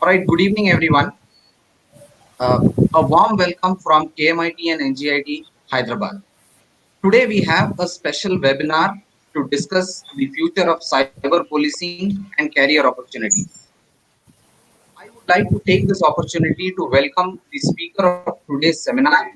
All right, good evening, everyone. Uh, a warm welcome from KMIT and NGIT Hyderabad. Today, we have a special webinar to discuss the future of cyber policing and career opportunities. I would like to take this opportunity to welcome the speaker of today's seminar.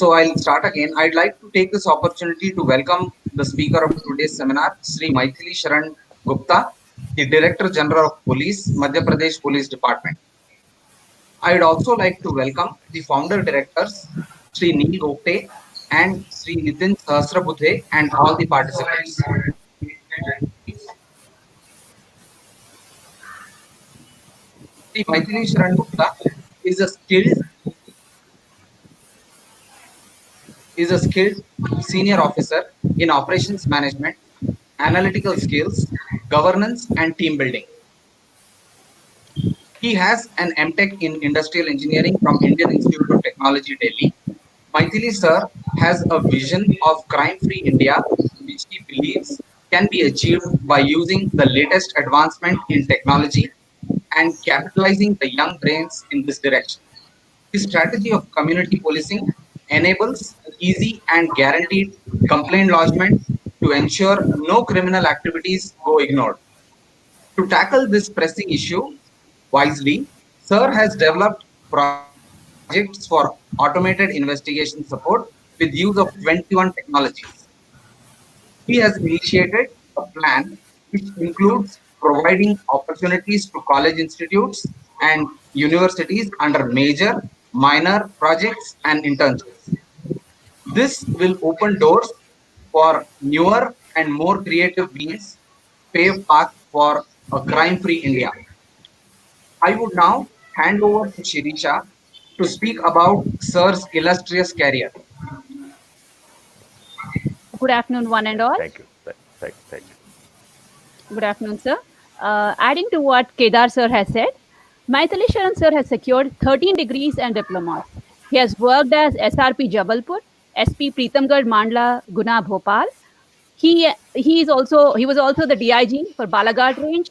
So I'll start again. I'd like to take this opportunity to welcome the speaker of today's seminar, Sri Maithili Sharan Gupta, the Director General of Police, Madhya Pradesh Police Department. I'd also like to welcome the founder directors, Sri Neil Gopte and Sri Nitin Sahasrabudhe, and all the participants. Sri Maithili Sharan Gupta is a skilled skilled senior officer in operations management, analytical skills, governance, and team building. He has an MTech in Industrial Engineering from Indian Institute of Technology, Delhi. Maithili sir has a vision of crime-free India, which he believes can be achieved by using the latest advancement in technology and capitalizing the young brains in this direction. His strategy of community policing enables easy and guaranteed complaint lodgement to ensure no criminal activities go ignored. To tackle this pressing issue wisely, Sir has developed projects for automated investigation support with use of 21 technologies. He has initiated a plan which includes providing opportunities to college institutes and universities under major, minor projects and internships. This will open doors for newer and more creative beings, pave path for a crime-free India. I would now hand over to Shirisha to speak about Sir's illustrious career. Good afternoon, one and all. Thank you. Thank you. Good afternoon, sir. Adding to what Kedar sir has said, Maithili Sharan sir has secured 13 degrees and diplomas. He has worked as SRP Jabalpur, SP Pritamgarh Mandla Guna Bhopal. He was also the DIG for Balaghat range.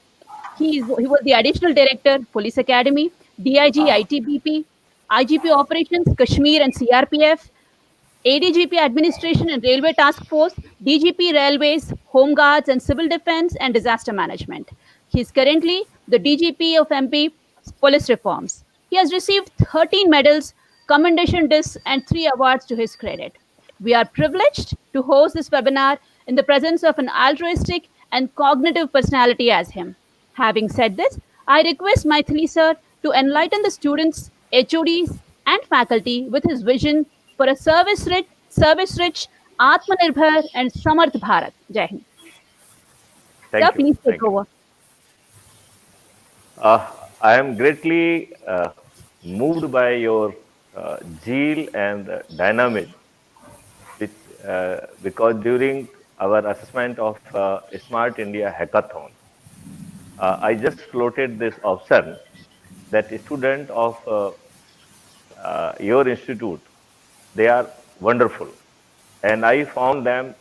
He was the additional director, Police Academy, DIG ITBP, IGP Operations Kashmir and CRPF, ADGP Administration and Railway Task Force, DGP Railways, Home Guards and Civil Defense and Disaster Management. He is currently the DGP of MP Police Reforms. He has received 13 medals, commendation discs, and 3 awards to his credit. We are privileged to host this webinar in the presence of an altruistic and cognitive personality as him. Having said this, I request Maithili sir to enlighten the students, HODs, and faculty with his vision for a service-rich, Atmanirbhar, and Samarth Bharat. Jai Hind. Thank Sir, you. please take Thank you. over. I am greatly moved by your zeal and dynamism, because during our assessment of Smart India Hackathon, I just floated this option that a student of your institute, they are wonderful. And I found them,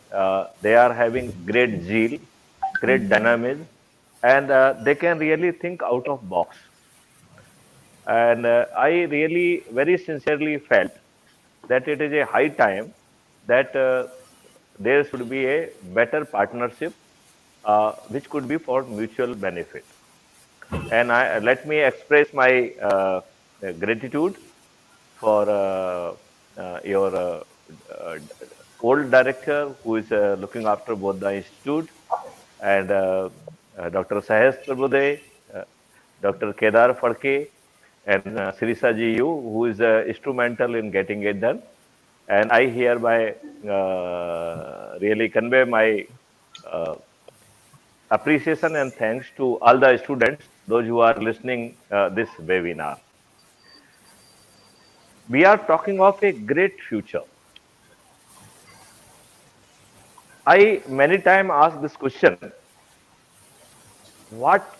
they are having great zeal, great dynamism, and they can really think out of box. And I really very sincerely felt that it is a high time that there should be a better partnership, which could be for mutual benefit. And let me express my gratitude for your uh, old director who is looking after both the institute, and Dr. Sahesh Prabhude, uh, Dr. Kedar Phadke, and Sirisa Ji Yu, who is instrumental in getting it done. And I hereby really convey my uh, appreciation and thanks to all the students, those who are listening this webinar. We are talking of a great future. I many time ask this question: what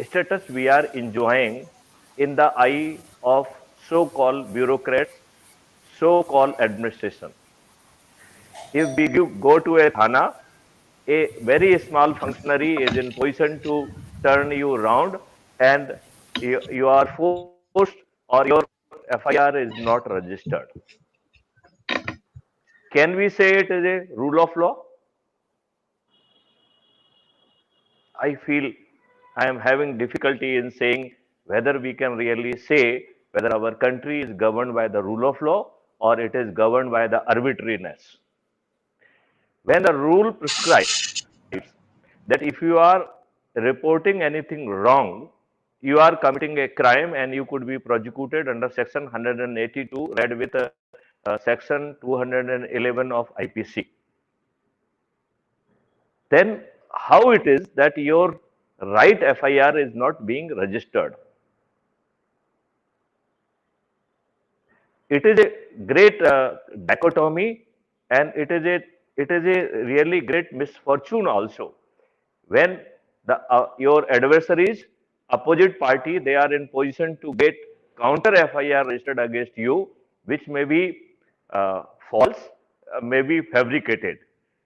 status we are enjoying in the eye of so-called bureaucrats, so-called administration? If we go to a thana, a very small functionary is in position to turn you around, and you are forced, or your FIR is not registered. Can we say it is a rule of law? I feel I am having difficulty in saying whether we can really say whether our country is governed by the rule of law or it is governed by the arbitrariness. When the rule prescribes that if you are reporting anything wrong, you are committing a crime and you could be prosecuted under section 182 read with section 211 of IPC. Then how it is that your right FIR is not being registered? It is a great dichotomy, and it is a really great misfortune also when the your adversaries, opposite party, they are in position to get counter FIR registered against you, which may be false, may be fabricated,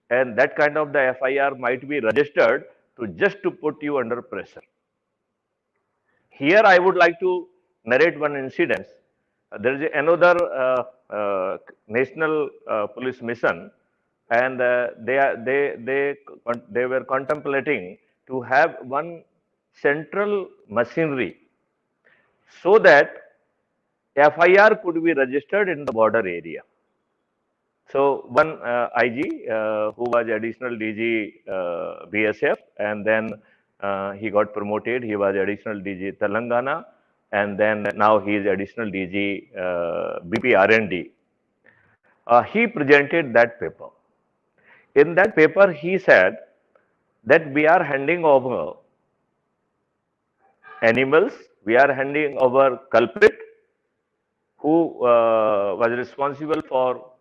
and that kind of the FIR might be registered to just to put you under pressure. Here, I would like to narrate one incident. There is another national police mission, and they were contemplating to have one central machinery so that FIR could be registered in the border area. So one IG who was additional DG BSF, and then he got promoted. He was additional DG Telangana, and then now he is additional DG BP R&D. He presented that paper. In that paper, he said that we are handing over animals, we are handing over culprit who was responsible for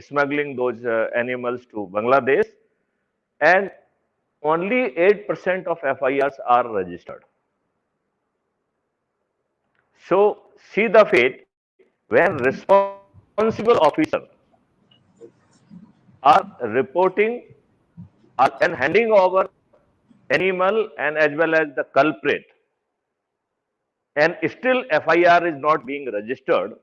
smuggling those animals to Bangladesh, and only 8% of FIRs are registered. So, see the fate when responsible officers are reporting and handing over animal and as well as the culprit, and still FIR is not being registered.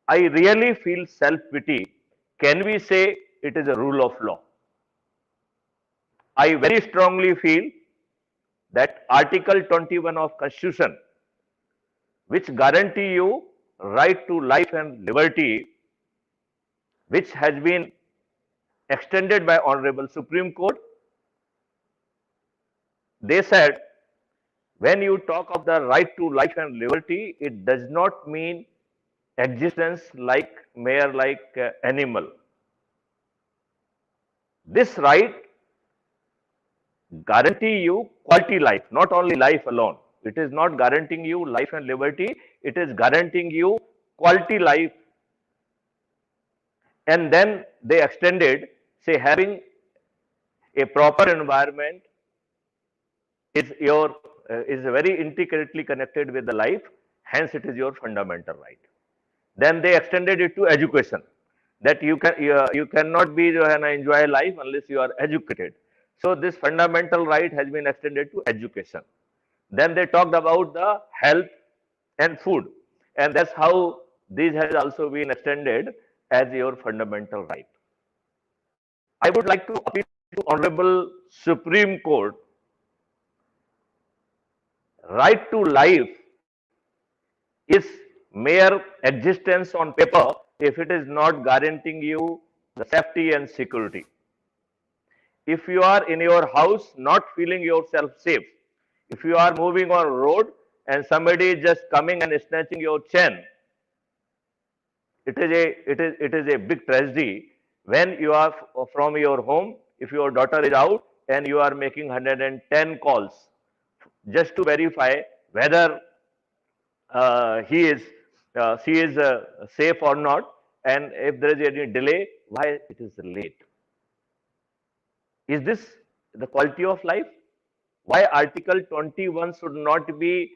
I really feel self-pity. Can we say it is a rule of law? I very strongly feel that Article 21 of Constitution, which guarantee you right to life and liberty, which has been extended by Honorable Supreme Court, they said when you talk of the right to life and liberty, it does not mean existence like mere like animal. This right guarantee you quality life, not only life alone. It is not guaranteeing you life and liberty, it is guaranteeing you quality life. And then they extended, say, having a proper environment is very intricately connected with the life, hence it is your fundamental right. Then they extended it to education, that you cannot be and enjoy life unless you are educated. So this fundamental right has been extended to education. Then they talked about the health and food, and that's how this has also been extended as your fundamental right. I would like to appeal to Honorable Supreme Court. Right to life is mere existence on paper if it is not guaranteeing you the safety and security. If you are in your house not feeling yourself safe, if you are moving on road and somebody is just coming and snatching your chain, it is a big tragedy when you are from your home, if your daughter is out and you are making 110 calls just to verify whether she is safe or not, and if there is any delay, why it is late? Is this the quality of life? Why Article 21 should not be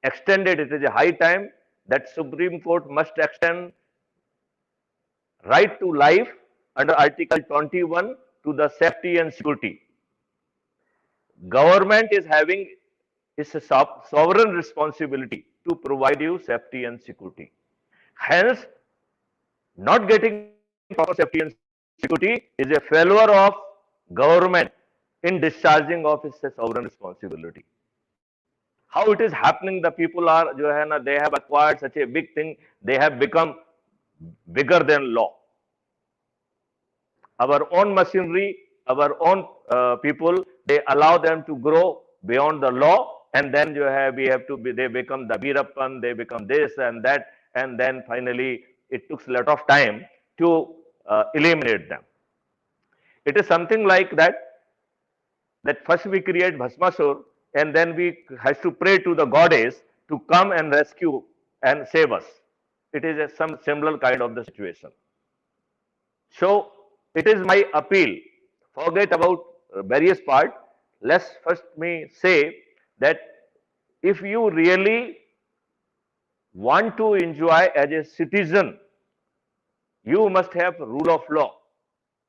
extended? It is a high time that Supreme Court must extend right to life under Article 21 to the safety and security. Government is having its sovereign responsibility to provide you safety and security. Hence, not getting proper safety and security is a failure of government in discharging of its sovereign responsibility. How it is happening? The people are, they have acquired such a big thing. They have become bigger than law. Our own machinery, our own people, they allow them to grow beyond the law, and then we have to be. They become the Birappan, they become this and that, and then finally it took a lot of time to eliminate them. It is something like that. That first we create Bhasmasur, and then we has to pray to the goddess to come and rescue and save us. It is some similar kind of the situation. So it is my appeal. Forget about various part. Let's first me say that if you really want to enjoy as a citizen, you must have rule of law,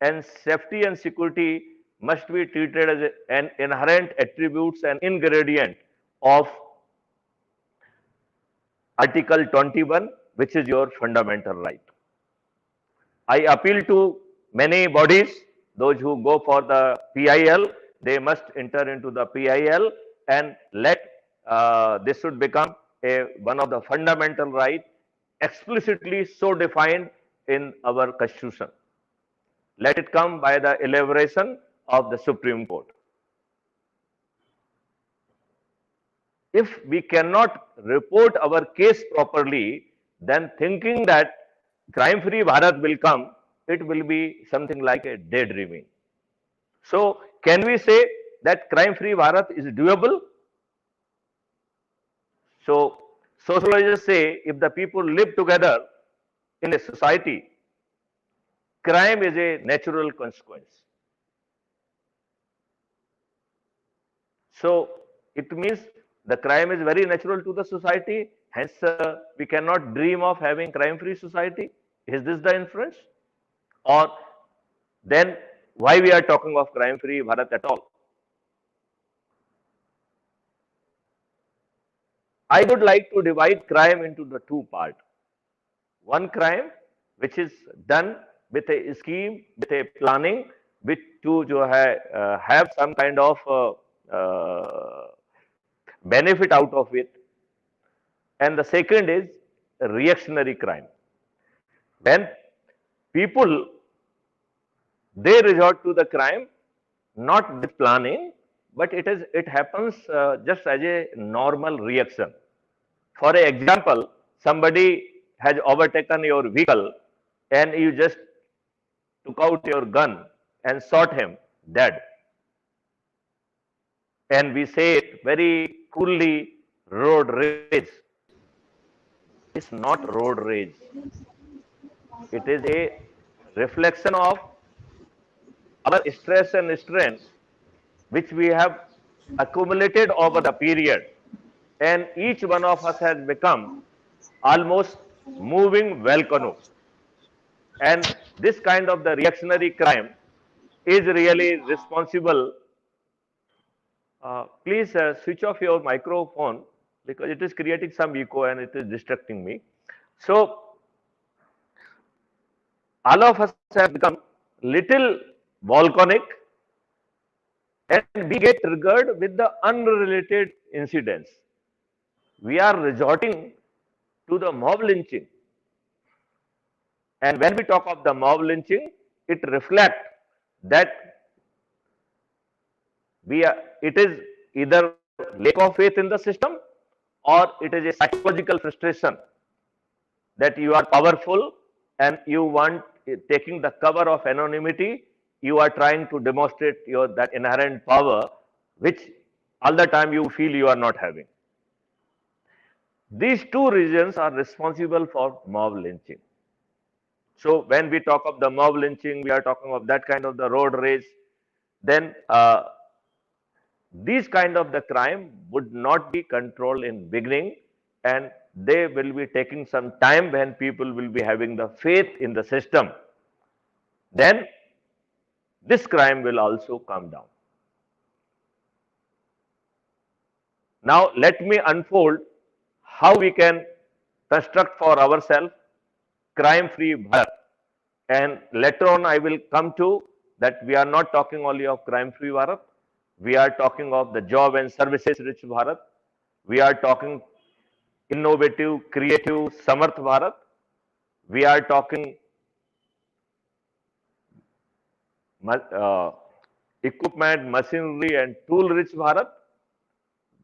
and safety and security must be treated as an inherent attributes and ingredient of Article 21, which is your fundamental right. I appeal to many bodies, those who go for the PIL, they must enter into the PIL and let this should become one of the fundamental right explicitly so defined in our constitution. Let it come by the elaboration of the Supreme Court. If we cannot report our case properly, then thinking that crime-free Bharat will come, it will be something like a daydreaming. So, can we say that crime-free Bharat is doable? So, sociologists say if the people live together in a society, crime is a natural consequence. So, it means the crime is very natural to the society, hence we cannot dream of having crime-free society. Is this the inference? Or then why we are talking of crime-free Bharat at all? I would like to divide crime into the two parts. One crime which is done with a scheme, with a planning, which to have some kind of benefit out of it. And the second is reactionary crime. When people, they resort to the crime not with planning, but it happens just as a normal reaction. For example, somebody has overtaken your vehicle and you just took out your gun and shot him dead. And we say it very coolly, road rage. It's not road rage. It is a reflection of our stress and strain which we have accumulated over the period, and each one of us has become almost moving volcano. And this kind of the reactionary crime is really responsible. Please switch off your microphone because it is creating some echo and it is distracting me. So all of us have become little volcanic, and we get triggered with the unrelated incidents. We are resorting to the mob lynching. And when we talk of the mob lynching, it reflects that it is either lack of faith in the system, or it is a psychological frustration that you are powerful and you want, taking the cover of anonymity, you are trying to demonstrate that inherent power which all the time you feel you are not having. These two reasons are responsible for mob lynching. So when we talk of the mob lynching, we are talking of that kind of the road rage. Then these kind of the crime would not be controlled in beginning, and they will be taking some time when people will be having the faith in the system. Then this crime will also come down. Now let me unfold how we can construct for ourselves crime-free Bharat. And later on, I will come to that we are not talking only of crime-free Bharat. We are talking of the job and services-rich Bharat. We are talking innovative, creative, Samarth Bharat. We are talking uh, equipment, machinery, and tool-rich Bharat.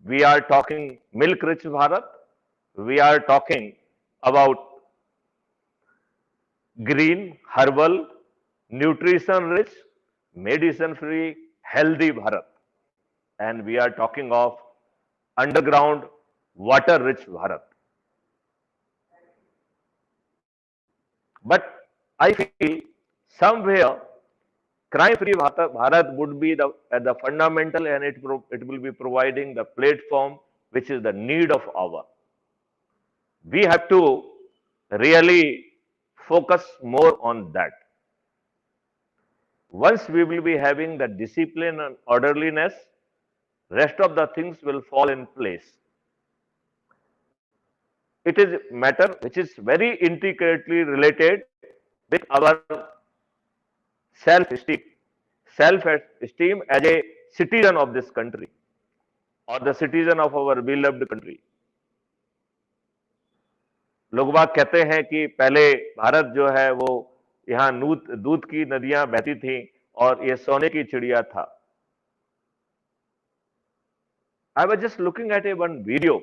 We are talking milk-rich Bharat. We are talking about green, herbal, nutrition-rich, medicine-free, healthy Bharat. And we are talking of underground, water-rich Bharat. But I feel somewhere crime-free Bharat would be the fundamental, and it will be providing the platform which is the need of hour. We have to really focus more on that. Once we will be having the discipline and orderliness, rest of the things will fall in place. It is a matter which is very intricately related with our self-esteem. Self-esteem as a citizen of this country or the citizen of our beloved country. लोग बाग कहते हैं कि पहले भारत जो है वो यहाँ दूध की नदियां बहती थी और ये सोने की चिड़िया था. I was just looking at one video.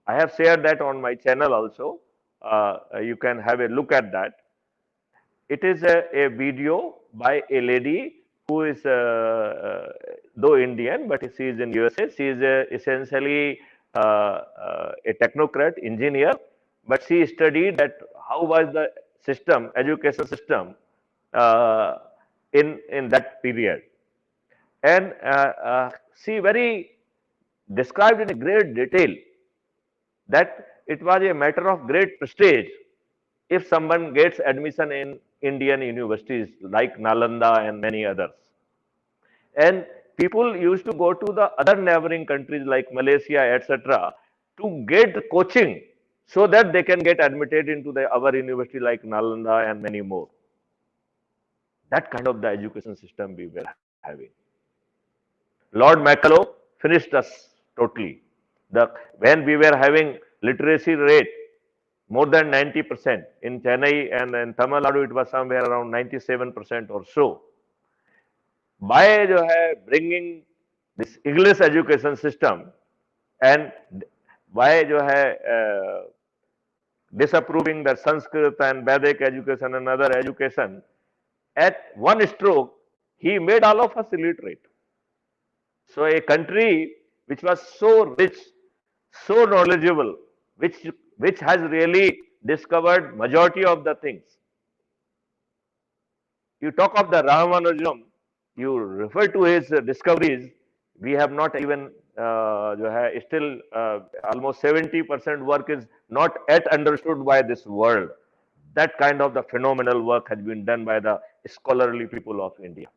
I have shared that on my channel also. You can have a look at that. It is a video by a lady who is though Indian, but she is in USA. She is essentially a technocrat engineer, but she studied that how was the system, education system in that period, and she very described in a great detail that it was a matter of great prestige if someone gets admission in Indian universities like Nalanda and many others. And people used to go to the other neighboring countries like Malaysia, etc., to get coaching so that they can get admitted into our university like Nalanda and many more. That kind of the education system we were having. Lord Macaulay finished us totally. When we were having literacy rate more than 90% in Chennai and in Tamil Nadu, it was somewhere around 97% or so. By bringing this English education system and by disapproving the Sanskrit and Vedic education and other education, at one stroke, he made all of us illiterate. So a country which was so rich, so knowledgeable, which has really discovered majority of the things. You talk of the Ramanujan, you refer to his discoveries. We have not even still almost 70% work is not yet understood by this world. That kind of the phenomenal work has been done by the scholarly people of India.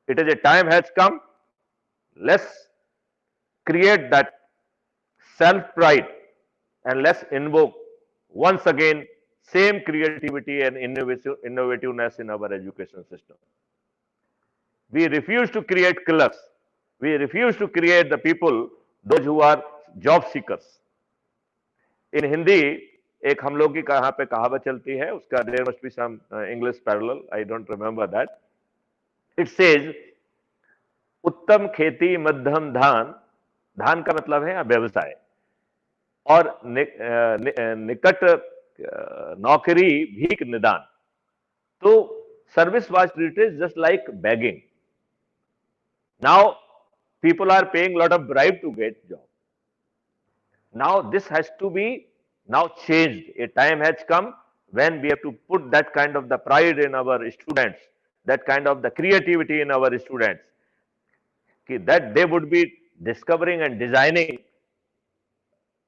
It is a time has come. Let's create that self-pride and let's invoke once again same creativity and innovativeness in our education system. We refuse to create killers. We refuse to create the people, those who are job seekers. In Hindi, एक हम लोग की कहाँ पे कहावत चलती है, उसका there must be some English parallel. I don't remember that. It says, उत्तम खेती मध्यम धान, धान का मतलब है व्यवसाय, और निकट नौकरी भीख निदान. तो service was treated just like begging. Now people are paying a lot of bribe to get job. Now this has to be now changed. A time has come when we have to put that kind of the pride in our students, that kind of the creativity in our students, that they would be discovering and designing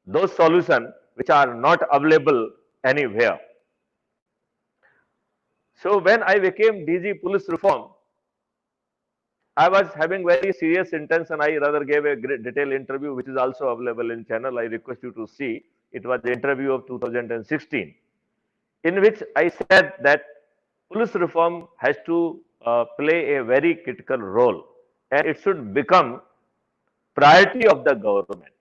those solutions which are not available anywhere. So when I became DG Police Reform, I was having very serious intention. I rather gave a great detailed interview, which is also available in channel. I request you to see. It was the interview of 2016, in which I said that police reform has to play a very critical role, and it should become priority of the government.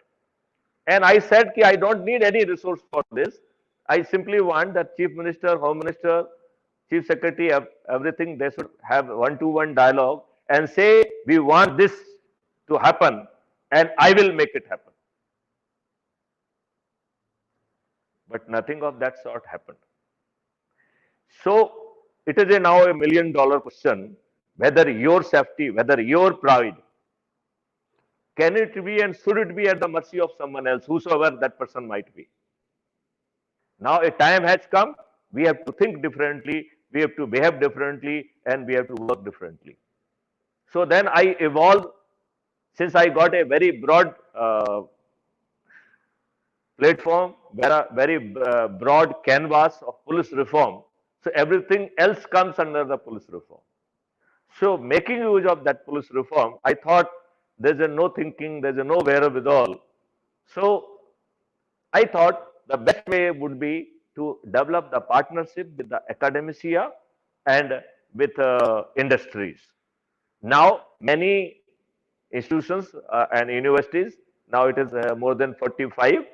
And I said, I don't need any resource for this. I simply want that Chief Minister, Home Minister, Chief Secretary, everything, they should have one-to-one dialogue and say, we want this to happen, and I will make it happen. But nothing of that sort happened. So it is now a $1,000,000 question, whether your safety, whether your pride, can it be and should it be at the mercy of someone else, whosoever that person might be? Now a time has come, we have to think differently, we have to behave differently, and we have to work differently. So then I evolved, since I got a very broad platform, very broad canvas of police reform. So everything else comes under the police reform. So making use of that police reform, I thought there's a no thinking, there's a no wherewithal. So I thought the best way would be to develop the partnership with the academia and with industries. Now, many institutions and universities, now it is more than 45,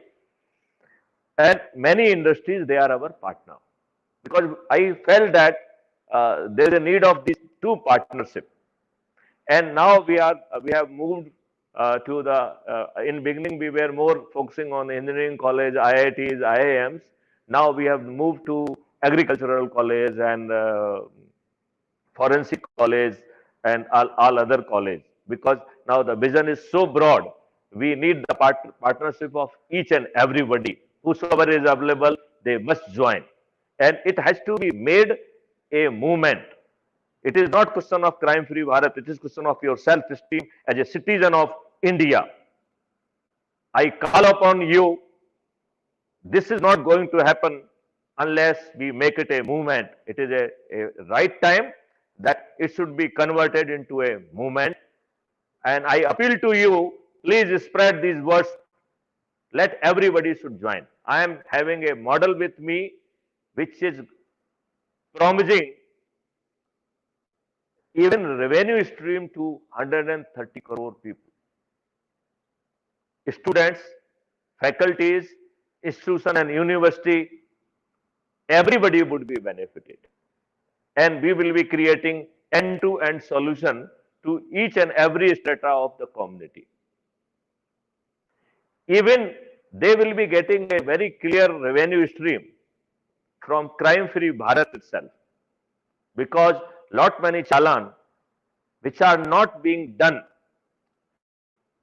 and many industries, they are our partner. Because I felt that there is a need of these two partnership. And now we have moved to the, in beginning we were more focusing on engineering college, IITs, IIMs. Now we have moved to agricultural college and forensic college and all other college, because now the vision is so broad. We need the partnership of each and everybody. Whosoever is available, they must join. And it has to be made a movement. It is not question of crime-free Bharat. It is question of your self-esteem as a citizen of India. I call upon you. This is not going to happen unless we make it a movement. It is a right time that it should be converted into a movement. And I appeal to you, please spread these words. Let everybody should join. I am having a model with me which is promising even revenue stream to 130 crore people. Students, faculties, institution and university, everybody would be benefited. And we will be creating end-to-end solution to each and every strata of the community. Even they will be getting a very clear revenue stream from crime-free Bharat itself. Because lot many challan which are not being done,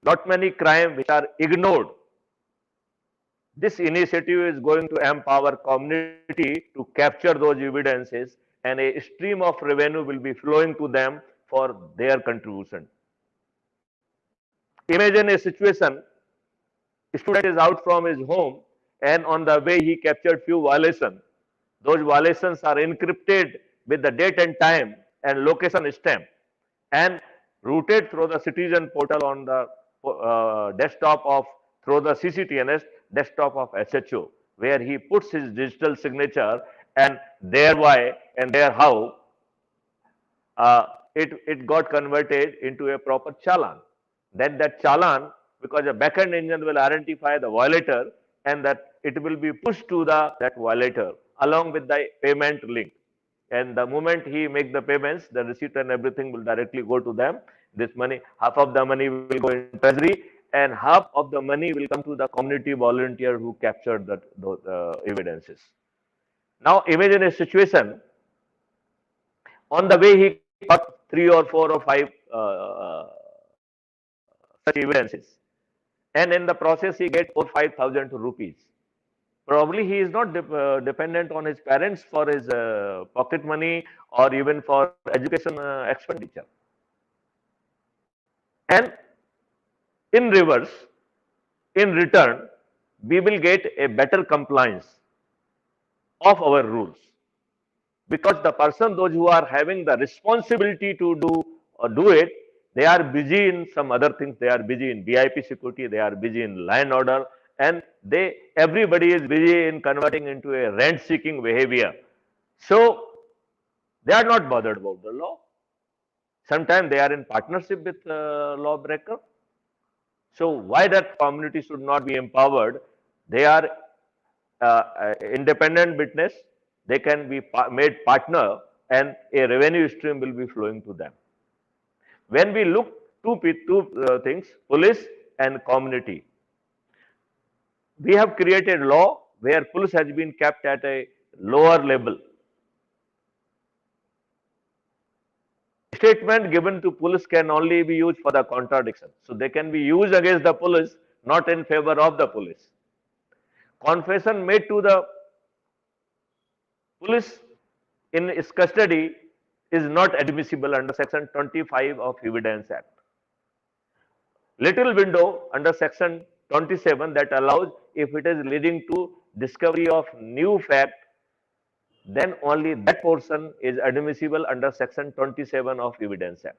lot many crime which are ignored. This initiative is going to empower community to capture those evidences, and a stream of revenue will be flowing to them for their contribution. Imagine a situation, a student is out from his home and on the way he captured few violations. Those violations are encrypted with the date and time and location stamp and routed through the citizen portal on the desktop of, through the CCTNS desktop of SHO, where he puts his digital signature, and thereby and there how it got converted into a proper challan. Then that challan, because a backend engine will identify the violator, and that it will be pushed to that violator along with the payment link. And the moment he make the payments, the receipt and everything will directly go to them. This money, half of the money will go in treasury, and half of the money will come to the community volunteer who captured those evidences. Now imagine a situation, on the way he got 3 or 4 or 5 such evidences, and in the process he get 4,000 to 5,000 rupees. Probably he is not dependent on his parents for his pocket money or even for education expenditure. And in reverse, in return, we will get a better compliance of our rules, because the person, those who are having the responsibility to do it, they are busy in some other things. They are busy in VIP security, they are busy in line order, and everybody is busy in converting into a rent seeking behavior. So they are not bothered about the law. Sometimes they are in partnership with lawbreaker. So why that community should not be empowered? They are independent witness. They can be made partner, and a revenue stream will be flowing to them. When we look two things, police and community, we have created law where police has been kept at a lower level. Statement given to police can only be used for the contradiction. So they can be used against the police, not in favor of the police. Confession made to the police in its custody is not admissible under Section 25 of Evidence Act. Little window under Section 27 that allows, if it is leading to discovery of new fact, then only that portion is admissible under Section 27 of Evidence Act.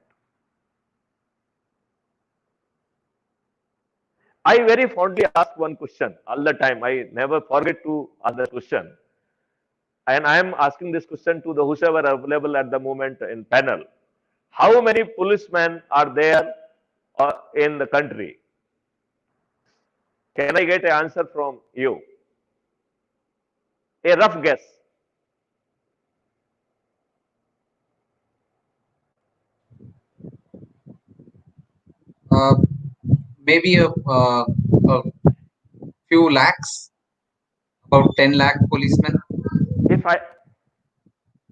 I very fondly ask one question all the time. I never forget to ask the question. And I am asking this question to the whosoever available at the moment in panel. How many policemen are there in the country? Can I get an answer from you? A rough guess. Maybe a few lakhs, about 10 lakh policemen.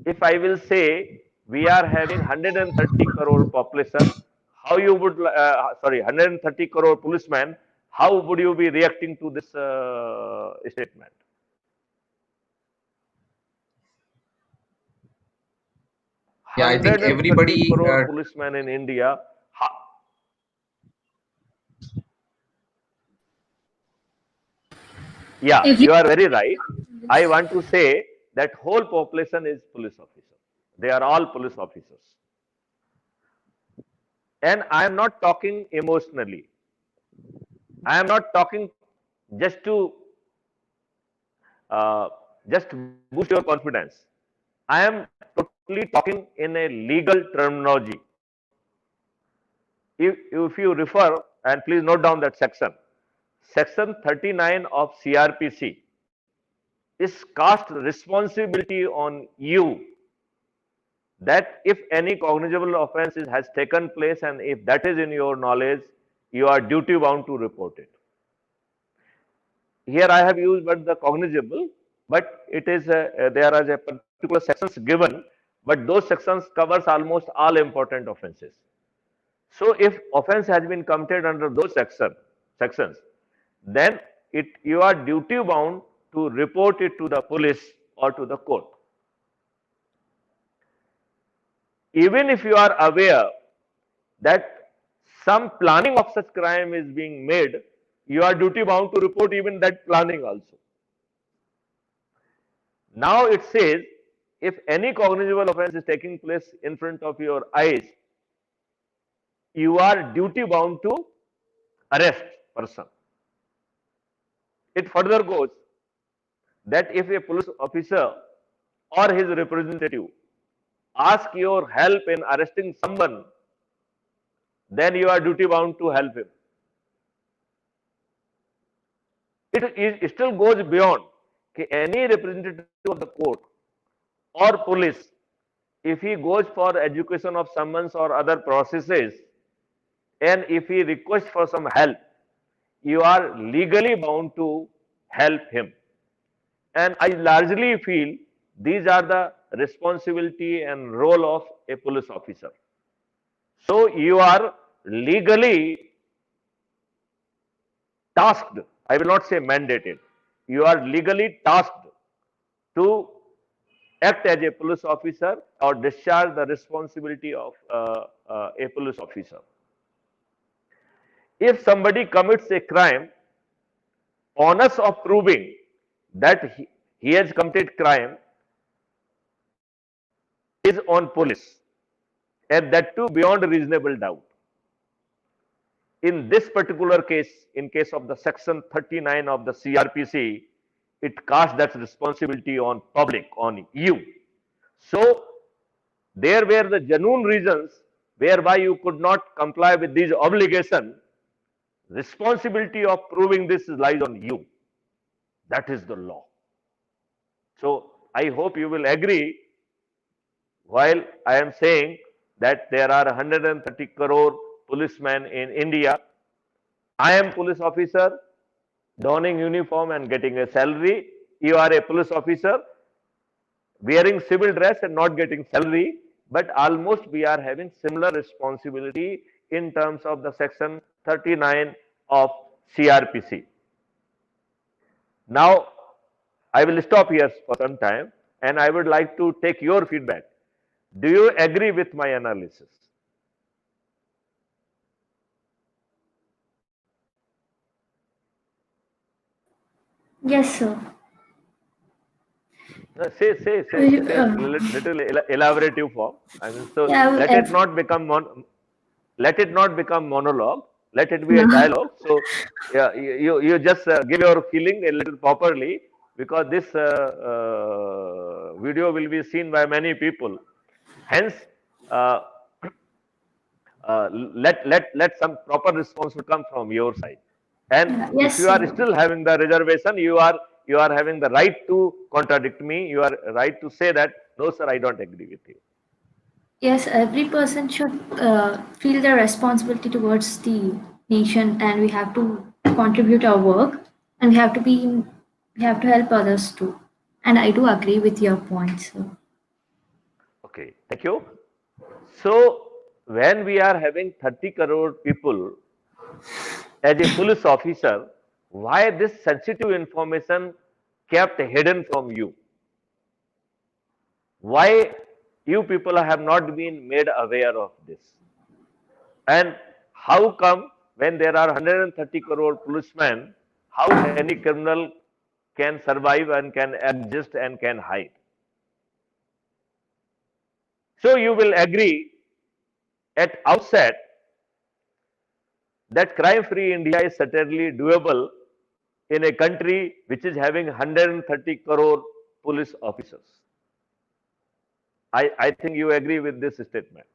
If I will say we are having 130 crore population, how you would sorry 130 crore policemen, how would you be reacting to this statement? Yeah, I think 130 everybody. crore policemen in India. Yeah, you are very right. I want to say that whole population is police officer. They are all police officers. And I am not talking emotionally. I am not talking just to uh, just boost your confidence. I am totally talking in a legal terminology. If you refer, and please note down that section 39 of CRPC is cast responsibility on you that if any cognizable offense has taken place and if that is in your knowledge, you are duty bound to report it. Here I have used but the cognizable, but it is there are a particular sections given, but those sections covers almost all important offenses. So if offense has been committed under those sections, then you are duty bound to report it to the police or to the court. Even if you are aware that some planning of such crime is being made, you are duty bound to report even that planning also. Now it says if any cognizable offense is taking place in front of your eyes, you are duty bound to arrest person. It further goes that if a police officer or his representative ask your help in arresting someone, then you are duty bound to help him. It still goes beyond any representative of the court or police, if he goes for education of summons or other processes, and if he requests for some help, you are legally bound to help him. And I largely feel these are the responsibility and role of a police officer. So you are legally tasked, I will not say mandated, you are legally tasked to act as a police officer or discharge the responsibility of a police officer. If somebody commits a crime, onus of proving that he has committed crime is on police, and that too beyond reasonable doubt. In this particular case, in case of the section 39 of the CRPC, it casts that responsibility on public, on you. So there were the genuine reasons whereby you could not comply with these obligations. Responsibility of proving this lies on you. That is the law. So I hope you will agree while I am saying that there are 130 crore policemen in India. I am police officer donning uniform and getting a salary. You are a police officer wearing civil dress and not getting salary, but almost we are having similar responsibility in terms of the section 39 of CRPC. Now, I will stop here for some time and I would like to take your feedback. Do you agree with my analysis? Yes, sir. Say little elaborative form. I mean, so Yeah, let it not become monologue. Let it be a no. dialogue. So yeah, you just give your feeling a little properly, because this video will be seen by many people. Hence, uh, let some proper response come from your side. And if Yes, you are sir. still having the reservation, you are having the right to contradict me. You are right to say that no, sir, I don't agree with you. Yes, every person should feel their responsibility towards the nation, and we have to contribute our work, and we have to help others too. And I do agree with your points, sir. Okay, thank you. So when we are having 30 crore people as a police officer, why this sensitive information kept hidden from you? Why you people have not been made aware of this? And how come when there are 130 crore policemen, how any criminal can survive and can exist and can hide? So you will agree at outset that crime-free India is certainly doable in a country which is having 130 crore police officers. I think you agree with this statement.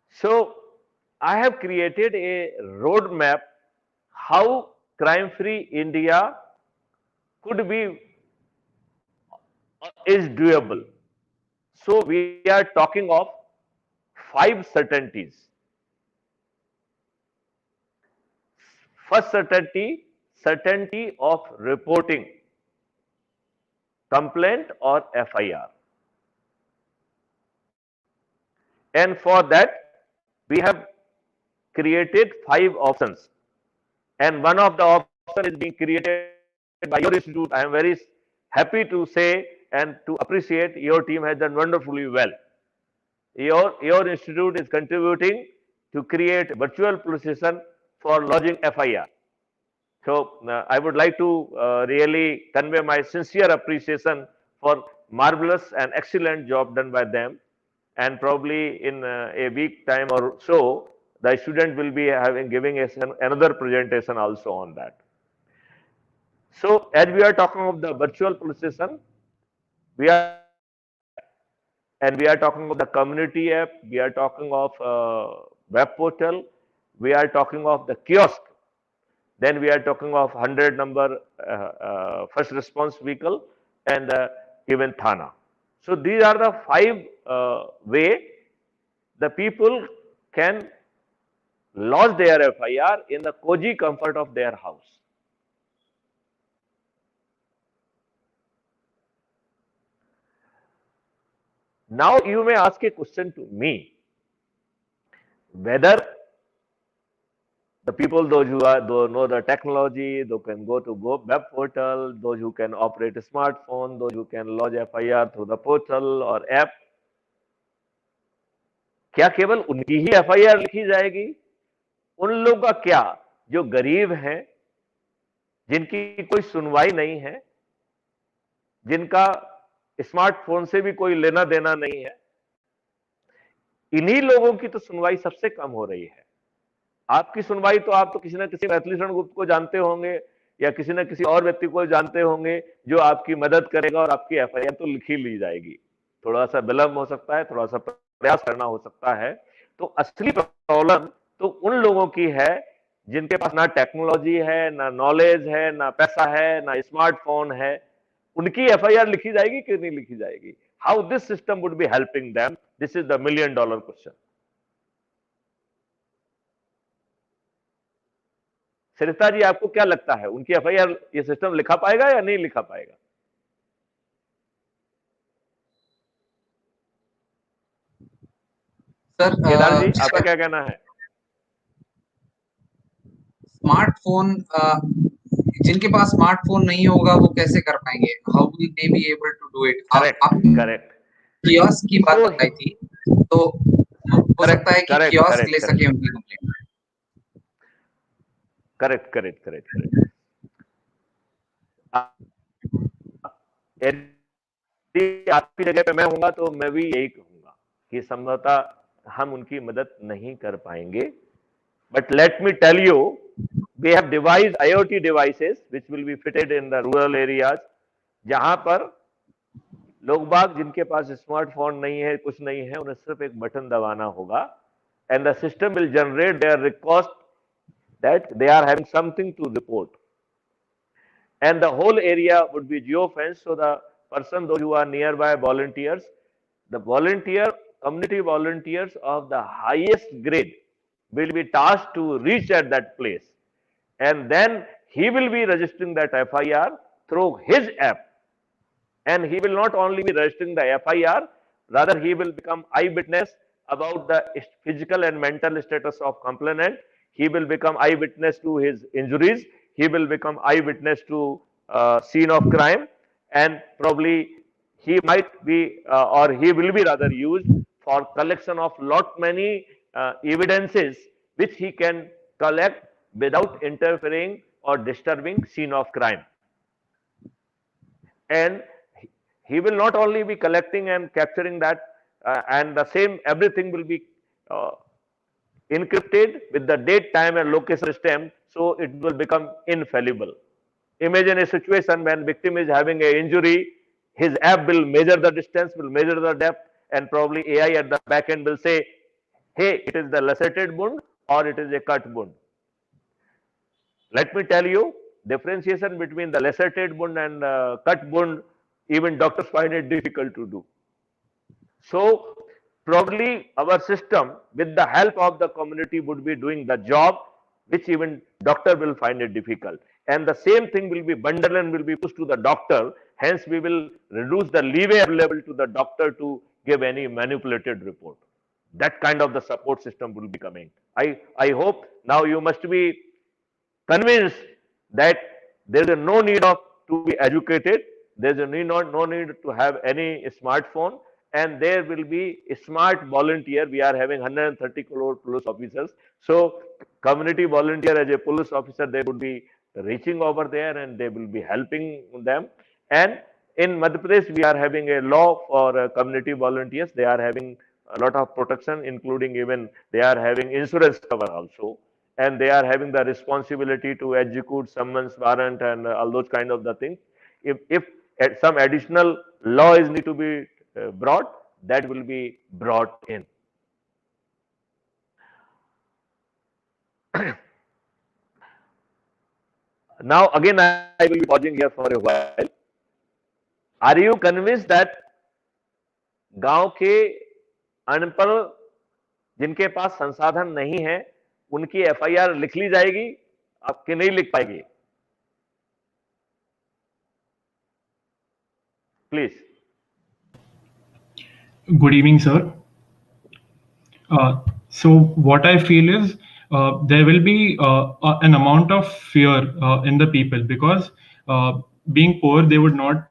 So I have created a roadmap how crime-free India could be is doable. So we are talking of 5 certainties. First certainty, certainty of reporting complaint or FIR. And for that, we have created 5 options. And one of the options is being created by your institute. I am very happy to say and to appreciate your team has done wonderfully well. Your institute is contributing to create virtual police station for lodging FIR. So I would like to really convey my sincere appreciation for marvelous and excellent job done by them. And probably in a week time or so, the student will be giving us another presentation also on that. So as we are talking of the virtual police station, we are and we are talking of the community app, we are talking of web portal, we are talking of the kiosk, then we are talking of 100 number first response vehicle and even Thana. So these are the 5 way the people can lodge their FIR in the cozy comfort of their house. Now you may ask a question to me whether the people, those who know the technology, those can go to web portal, those who can operate a smartphone, those who can lodge FIR through the portal or app. क्या केवल उनकी ही FIR लिखी जाएगी? उन लोगों का क्या जो गरीब हैं, जिनकी कोई सुनवाई नहीं है, जिनका स्मार्टफोन से भी कोई लेना देना नहीं है, इन्हीं लोगों की तो सुनवाई सबसे कम हो रही है। आपकी सुनवाई तो आप तो किसी न किसी मैथिली शरण गुप्त को जानते होंगे या किसी न किसी और व्यक्ति को जानते होंगे जो आपकी मदद करेगा और आपकी FIR तो लिखी ली जाएगी। थोड़ा सा विलंब हो सकता है, थोड़ा सा प्रयास करना हो सकता है। तो असली प्रॉब्लम तो उन लोगों की है जिनके पास ना टेक्नोलॉजी है, ना नॉलेज है, ना पैसा है, ना स्मार्टफोन है। उनकी FIR लिखी जाएगी कि नहीं लिखी जाएगी? How this system would be helping them? This is the $1 million question. Sarita ji, आपको क्या लगता है, उनकी FIR ये सिस्टम लिखा पाएगा या नहीं लिखा पाएगा? सर, केदार जी, आपका क्या कहना है? स्मार्टफोन, जिनके पास स्मार्टफोन नहीं होगा वो कैसे कर पाएंगे? How will they be able to do it? Correct. Kiosk की बात बताई थी, तो हो सकता है कि कियोस्क ले सके उनकी कंप्लेंट। करेक्ट। यदि आपकी जगह पे मैं हूंगा तो मैं भी यही कहूंगा कि संभवतः हम उनकी मदद नहीं कर पाएंगे। But let me tell you, we have devised IoT devices which will be fitted in the rural areas, जहां पर लोग बाग जिनके पास स्मार्टफोन नहीं है, कुछ नहीं है, उन्हें सिर्फ एक बटन दबाना होगा and the system will generate their request that they are having something to report, and the whole area would be geofenced, so the person, those who are nearby volunteers, the community volunteers of the highest grade will be tasked to reach at that place, and then he will be registering that FIR through his app. And he will not only be registering the FIR, rather he will become eyewitness about the physical and mental status of complainant. He will become eyewitness to his injuries. He will become eyewitness to scene of crime, and probably he might be or he will be rather used for collection of lot many evidences which he can collect without interfering or disturbing scene of crime. And he will not only be collecting and capturing that, and the same everything will be encrypted with the date, time, and location stamp, so it will become infallible. Imagine a situation when victim is having an injury, his app will measure the distance, will measure the depth, and probably AI at the back end will say, hey, it is the lacerated wound or it is a cut wound. Let me tell you, differentiation between the lacerated wound and cut wound, even doctors find it difficult to do. So probably our system, with the help of the community, would be doing the job which even doctor will find it difficult, and the same thing will be bundled and will be pushed to the doctor. Hence we will reduce the leeway available to the doctor to give any manipulated report. That kind of the support system will be coming. I hope now you must be convinced that there is no need of to be educated, there is no need to have any smartphone, and there will be a smart volunteer. We are having 130 crore police officers, so community volunteer as a police officer, they would be reaching over there and they will be helping them. And in Madhya Pradesh we are having a law for community volunteers. They are having a lot of protection, including even they are having insurance cover also, and they are having the responsibility to execute summons, warrant, and all those kind of the things. If some additional law is need to be brought, that will be brought in. Now again I will be pausing here for a while. Are you convinced that गांव के अनपढ़ जिनके पास संसाधन नहीं है उनकी FIR लिख ली जाएगी, आपकी नहीं लिख पाएगी? Please. Good evening, sir. So what I feel is there will be an amount of fear in the people, because being poor, they would not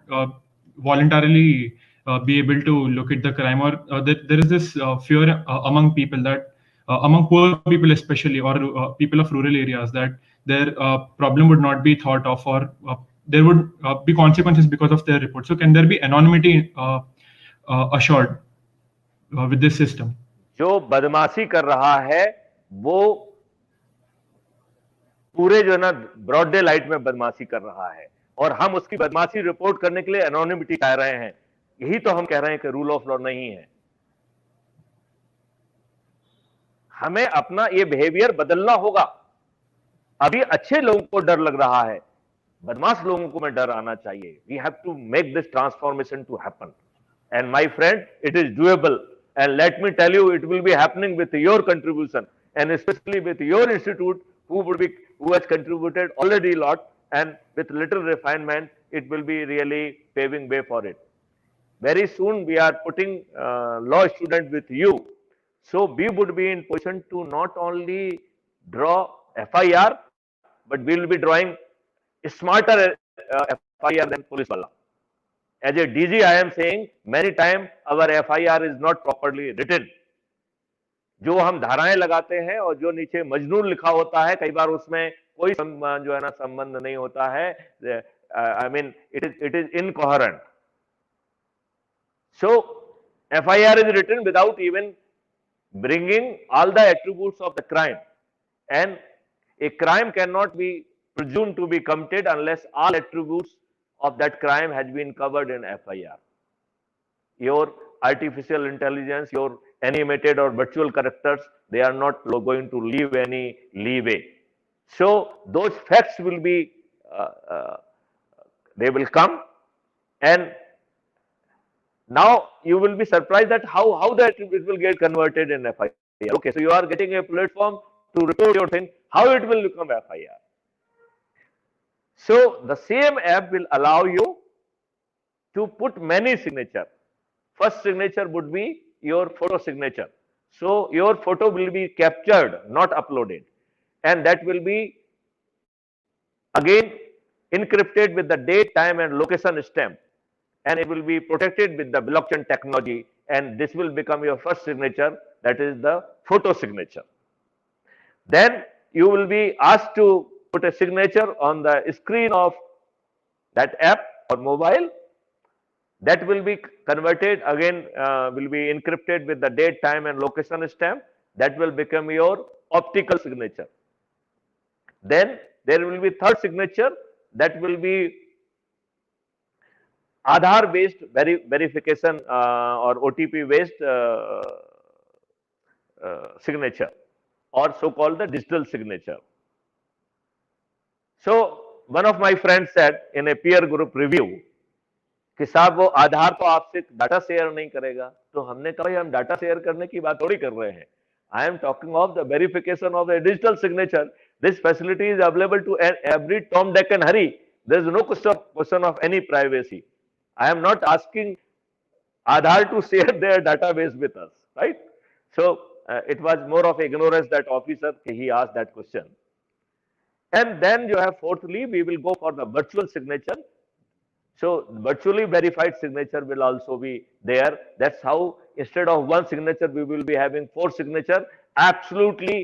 voluntarily be able to look at the crime, or there is this fear among people, that among poor people especially, or people of rural areas, that their problem would not be thought of, or there would be consequences because of their report. So can there be anonymity assured with this system? जो बदमाशी कर रहा है वो पूरे जो है ना ब्रॉड डे लाइट में बदमाशी कर रहा है, और हम उसकी बदमाशी रिपोर्ट करने के लिए एनोनिमिटी चाह रहे हैं। यही तो हम कह रहे हैं कि रूल ऑफ लॉ नहीं है। हमें अपना ये बिहेवियर बदलना होगा। अभी अच्छे लोगों को डर लग रहा है, बदमाश लोगों को में डर आना चाहिए। We have to make this transformation to happen, and my friend, it is doable, and let me tell you, it will be happening with your contribution, and specially with your institute who has contributed already a lot, and with little refinement it will be really paving way for it. Very soon we are putting law student with you, so we would be in position to not only draw FIR, but we will be drawing smarter FIR than police wala. As a DG, I am saying many times our FIR is not properly written. जो हम धाराएं लगाते हैं और जो नीचे मजनून लिखा होता है, कई बार उसमें कोई जो है ना संबंध नहीं होता है। I mean it is incoherent. So FIR is written without even bringing all the attributes of the crime, and a crime cannot be presumed to be committed unless all attributes of that crime has been covered in FIR. Your artificial intelligence, your animated or virtual characters, they are not going to leave any leeway. So those facts will be, they will come, and now you will be surprised that how that it will get converted in FIR. Okay, so you are getting a platform to report your thing, how it will become FIR. So the same app will allow you to put many signatures. First signature would be your photo signature. So your photo will be captured, not uploaded, and that will be again encrypted with the date, time, and location stamp, and it will be protected with the blockchain technology, and this will become your first signature, that is the photo signature. Then you will be asked to put a signature on the screen of that app or mobile. That will be converted again, will be encrypted with the date, time, and location stamp. That will become your optical signature. Then there will be third signature, that will be Aadhaar based verification or OTP based signature, or so called the digital signature. So one of my friends said in a peer group review कि साहब वो आधार तो आपसे data share नहीं करेगा। तो हमने कहा भाई हम डाटा शेयर करने की बात थोड़ी कर रहे हैं। I am talking of the verification of the digital signature. This facility is available to every Tom, Dick and Harry. There is no question of any privacy. I am not asking Aadhaar to share their database with us, right? So it was more of ignorance that officer he asked that question. And then जो है fourthly we will go for the virtual signature. So virtually verified signature will also be there. That's how instead of one signature we will be having 4 signature. Absolutely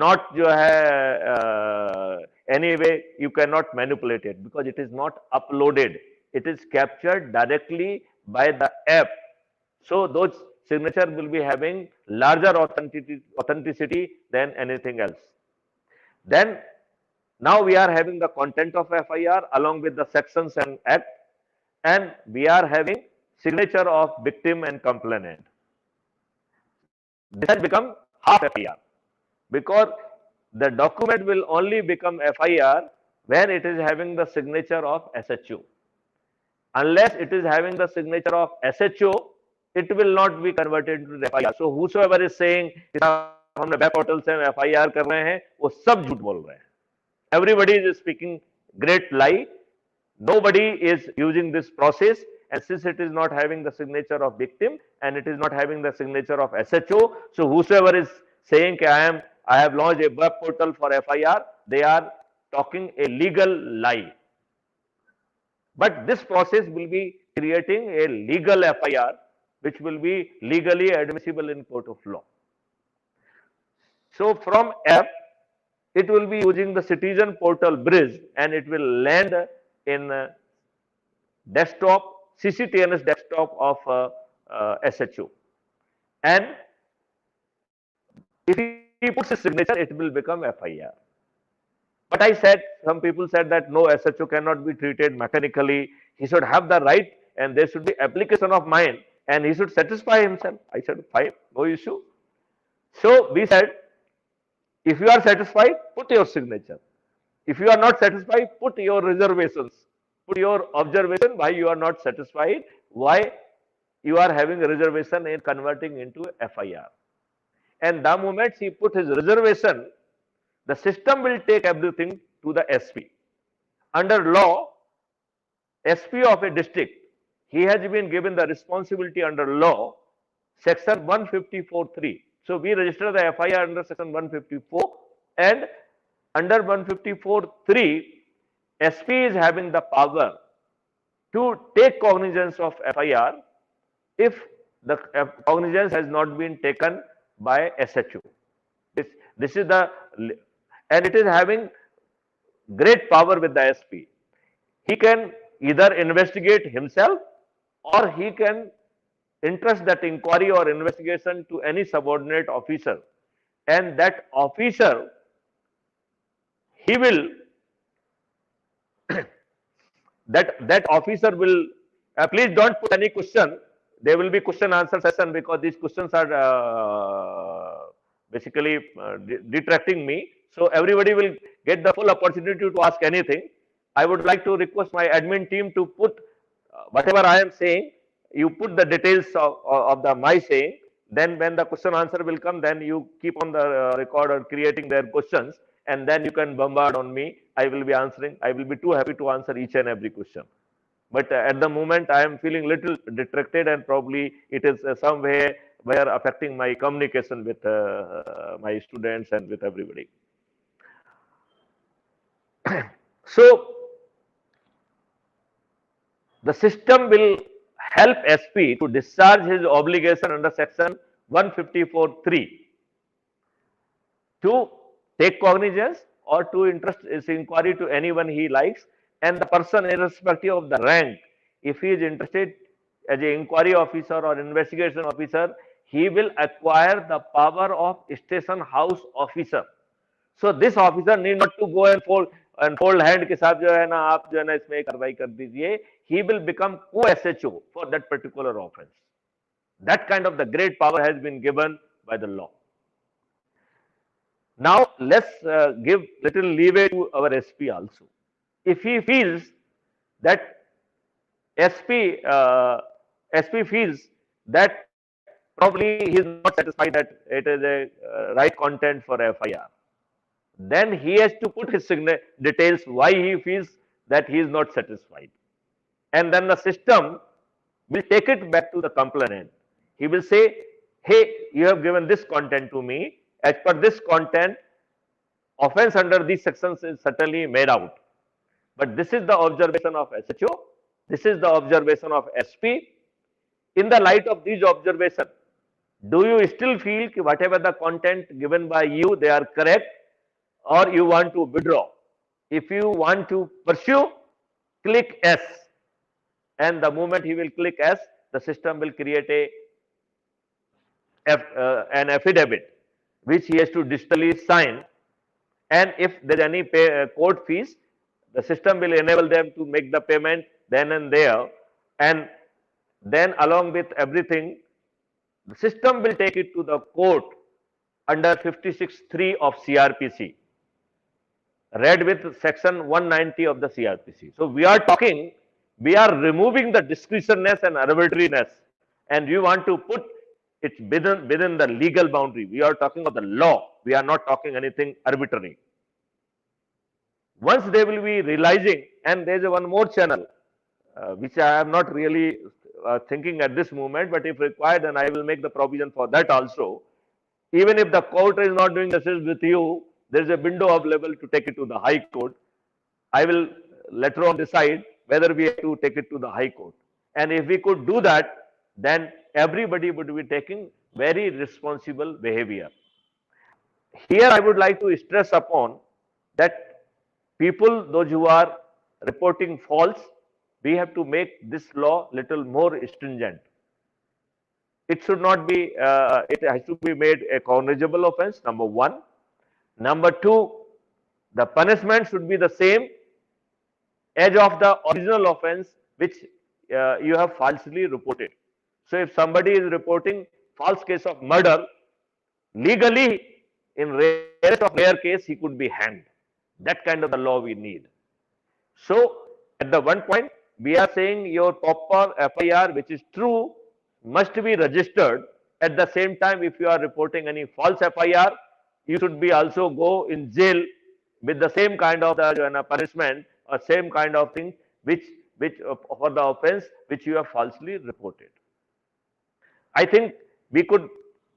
not जो है anyway you cannot manipulate it, because it is not uploaded. It is captured directly by the app. So those signature will be having larger authenticity than anything else. Then now we are having the content of FIR along with the sections and act, and we are having signature of victim and complainant. This has become half FIR, because the document will only become FIR when it is having the signature of SHO. Unless it is having the signature of SHO, it will not be converted into FIR. So whosoever is saying हमने web portal से FIR कर रहे हैं, वो सब झूठ बोल रहे हैं. Everybody is speaking great lie. Nobody is using this process, and since it is not having the signature of victim and it is not having the signature of SHO, so whosoever is saying I am I have launched a web portal for FIR, they are talking a legal lie. But this process will be creating a legal FIR, which will be legally admissible in court of law. So from app, it will be using the citizen portal bridge, and it will land in desktop, CCTNS desktop of SHO. And if he puts his signature, it will become FIR. But I said, some people said that no, SHO cannot be treated mechanically. He should have the right, and there should be application of mind, and he should satisfy himself. I said, fine, no issue. So we said, if you are satisfied, put your signature. If you are not satisfied, put your reservations. Put your observation why you are not satisfied, why you are having a reservation in converting into FIR. And the moment he put his reservation, the system will take everything to the SP. Under law, SP of a district, he has been given the responsibility under law, section 154(3). So we register the FIR under section 154, and under 154(3), SP is having the power to take cognizance of FIR if the cognizance has not been taken by SHO. This is the, and it is having great power with the SP. He can either investigate himself, or he can entrust that inquiry or investigation to any subordinate officer, and that officer, he will that officer will please don't put any question. There will be question answer session, because these questions are basically detracting me. So everybody will get the full opportunity to ask anything. I would like to request my admin team to put whatever I am saying, you put the details of my saying. Then when the question answer will come, then you keep on the recorder creating their questions, and then you can bombard on me. I will be answering. I will be too happy to answer each and every question. But at the moment, I am feeling little detracted, and probably it is some way where affecting my communication with my students and with everybody. So the system will help SP to discharge his obligation under section 154(3) to take cognizance or to entrust his inquiry to anyone he likes, and the person, irrespective of the rank, if he is interested as an inquiry officer or investigation officer, he will acquire the power of station house officer. So this officer need not to go and fold hand के साथ जो है ना आप जो है ना इसमें कार्रवाई कर दीजिए. He will become co-SHO for that particular offense. That kind of the great power has been given by the law. Now let's give little leeway to our SP also. If he feels that SP feels that probably he is not satisfied that it is a right content for FIR, then he has to put his details why he feels that he is not satisfied, and then the system will take it back to the complainant. He will say, hey, you have given this content to me. As per this content, offense under these sections is certainly made out. But this is the observation of SHO. This is the observation of SP. In the light of these observations, do you still feel that whatever the content given by you, they are correct, or you want to withdraw? If you want to pursue, click S. And the moment he will click S, the system will create an affidavit which he has to digitally sign. And if there is any court fees, the system will enable them to make the payment then and there. And then along with everything, the system will take it to the court under 56(3) of CRPC, read with section 190 of the CRPC. So we are talking, we are removing the discretionary and arbitrariness, and we want to put it within the legal boundary. We are talking of the law. We are not talking anything arbitrary. Once they will be realizing, and there is one more channel, which I am not really thinking at this moment, but if required, then I will make the provision for that also. Even if the court is not doing justice with you, there is a window available to take it to the High Court. I will later on decide whether we have to take it to the High Court. And if we could do that, then everybody would be taking very responsible behavior. Here I would like to stress upon that people, those who are reporting false, we have to make this law little more stringent. It should not be, it has to be made a cognizable offense, number one. Number two, the punishment should be the same as of the original offense which you have falsely reported. So if somebody is reporting false case of murder, legally, in rarest of rare case, he could be hanged. That kind of the law we need. So at the one point, we are saying your proper FIR, which is true, must be registered. At the same time, if you are reporting any false FIR, you should be also go in jail with the same kind of the punishment or same kind of thing which for the offense which you have falsely reported. I think we could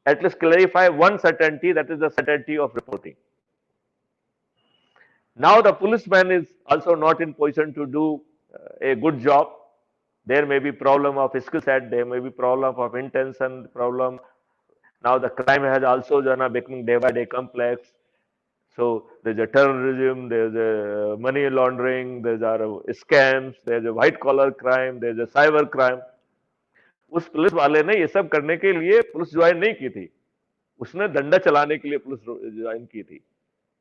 at least clarify one certainty, that is the certainty of reporting. Now the policeman is also not in position to do a good job. There may be problem of skill set, there may be problem of intention, problem. Now the crime has also becoming day by day complex. So there's a terrorism, there's a money laundering, there's a scams, there's a white collar crime, there's a cyber crime. उस police वाले ने ये सब करने के लिए police join नहीं की थी, उसने डंडा चलाने के लिए पुलिस ज्वाइन की थी.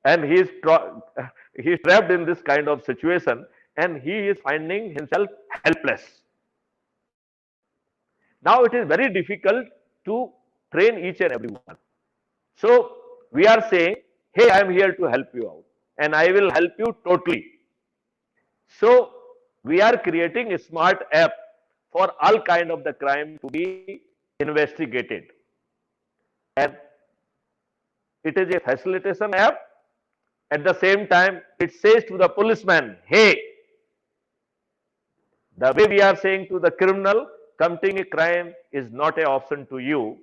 And he is trapped in this kind of situation and he is finding himself helpless. Now it is very difficult to train each and every one. So we are saying, hey, I am here to help you out and I will help you totally. So we are creating a smart app for all kind of the crime to be investigated. And it is a facilitation app. At the same time, it says to the policeman, hey, the way we are saying to the criminal, committing a crime is not an option to you.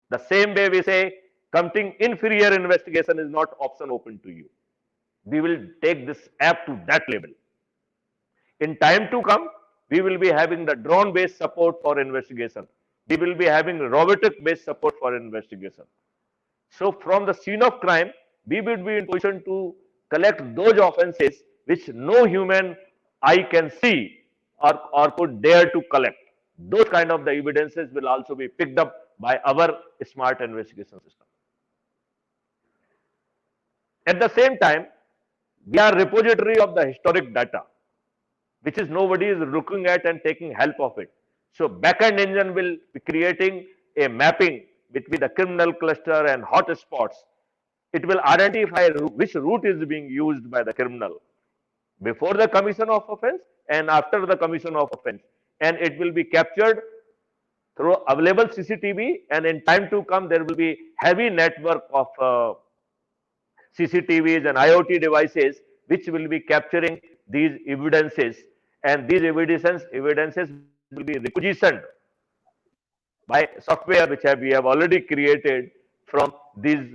The same way we say, committing inferior investigation is not option open to you. We will take this app to that level. In time to come, we will be having the drone-based support for investigation. We will be having robotic-based support for investigation. So from the scene of crime, we will be in position to collect those offenses which no human eye can see or could dare to collect. Those kind of the evidences will also be picked up by our smart investigation system. At the same time, we are repository of the historic data, which is nobody is looking at and taking help of it. So backend engine will be creating a mapping between the criminal cluster and hot spots. It will identify which route is being used by the criminal before the commission of offense and after the commission of offense. And it will be captured through available CCTV, and in time to come, there will be heavy network of CCTVs and IoT devices which will be capturing these evidences, and these evidences will be requisitioned by software which we have already created from these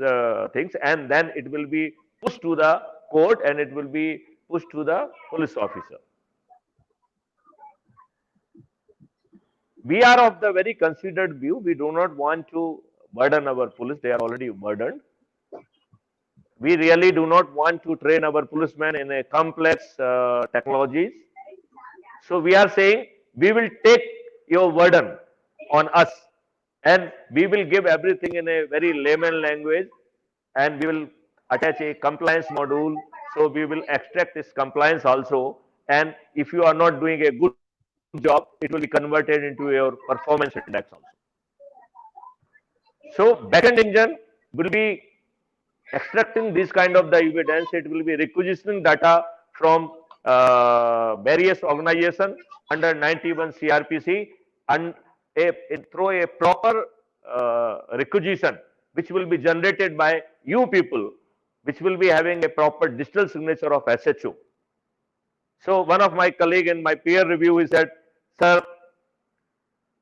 things, and then it will be pushed to the court and it will be pushed to the police officer. We are of the very considered view. We do not want to burden our police. They are already burdened. We really do not want to train our policemen in a complex technologies. So we are saying we will take your burden on us and we will give everything in a very layman language, and we will attach a compliance module. So we will extract this compliance also, and if you are not doing a good job, it will be converted into your performance index also. So backend engine will be extracting this kind of the evidence. It will be requisitioning data from various organizations under 91 CRPC and through a proper requisition which will be generated by you people, which will be having a proper digital signature of SHO. So one of my colleague in my peer review is that, sir,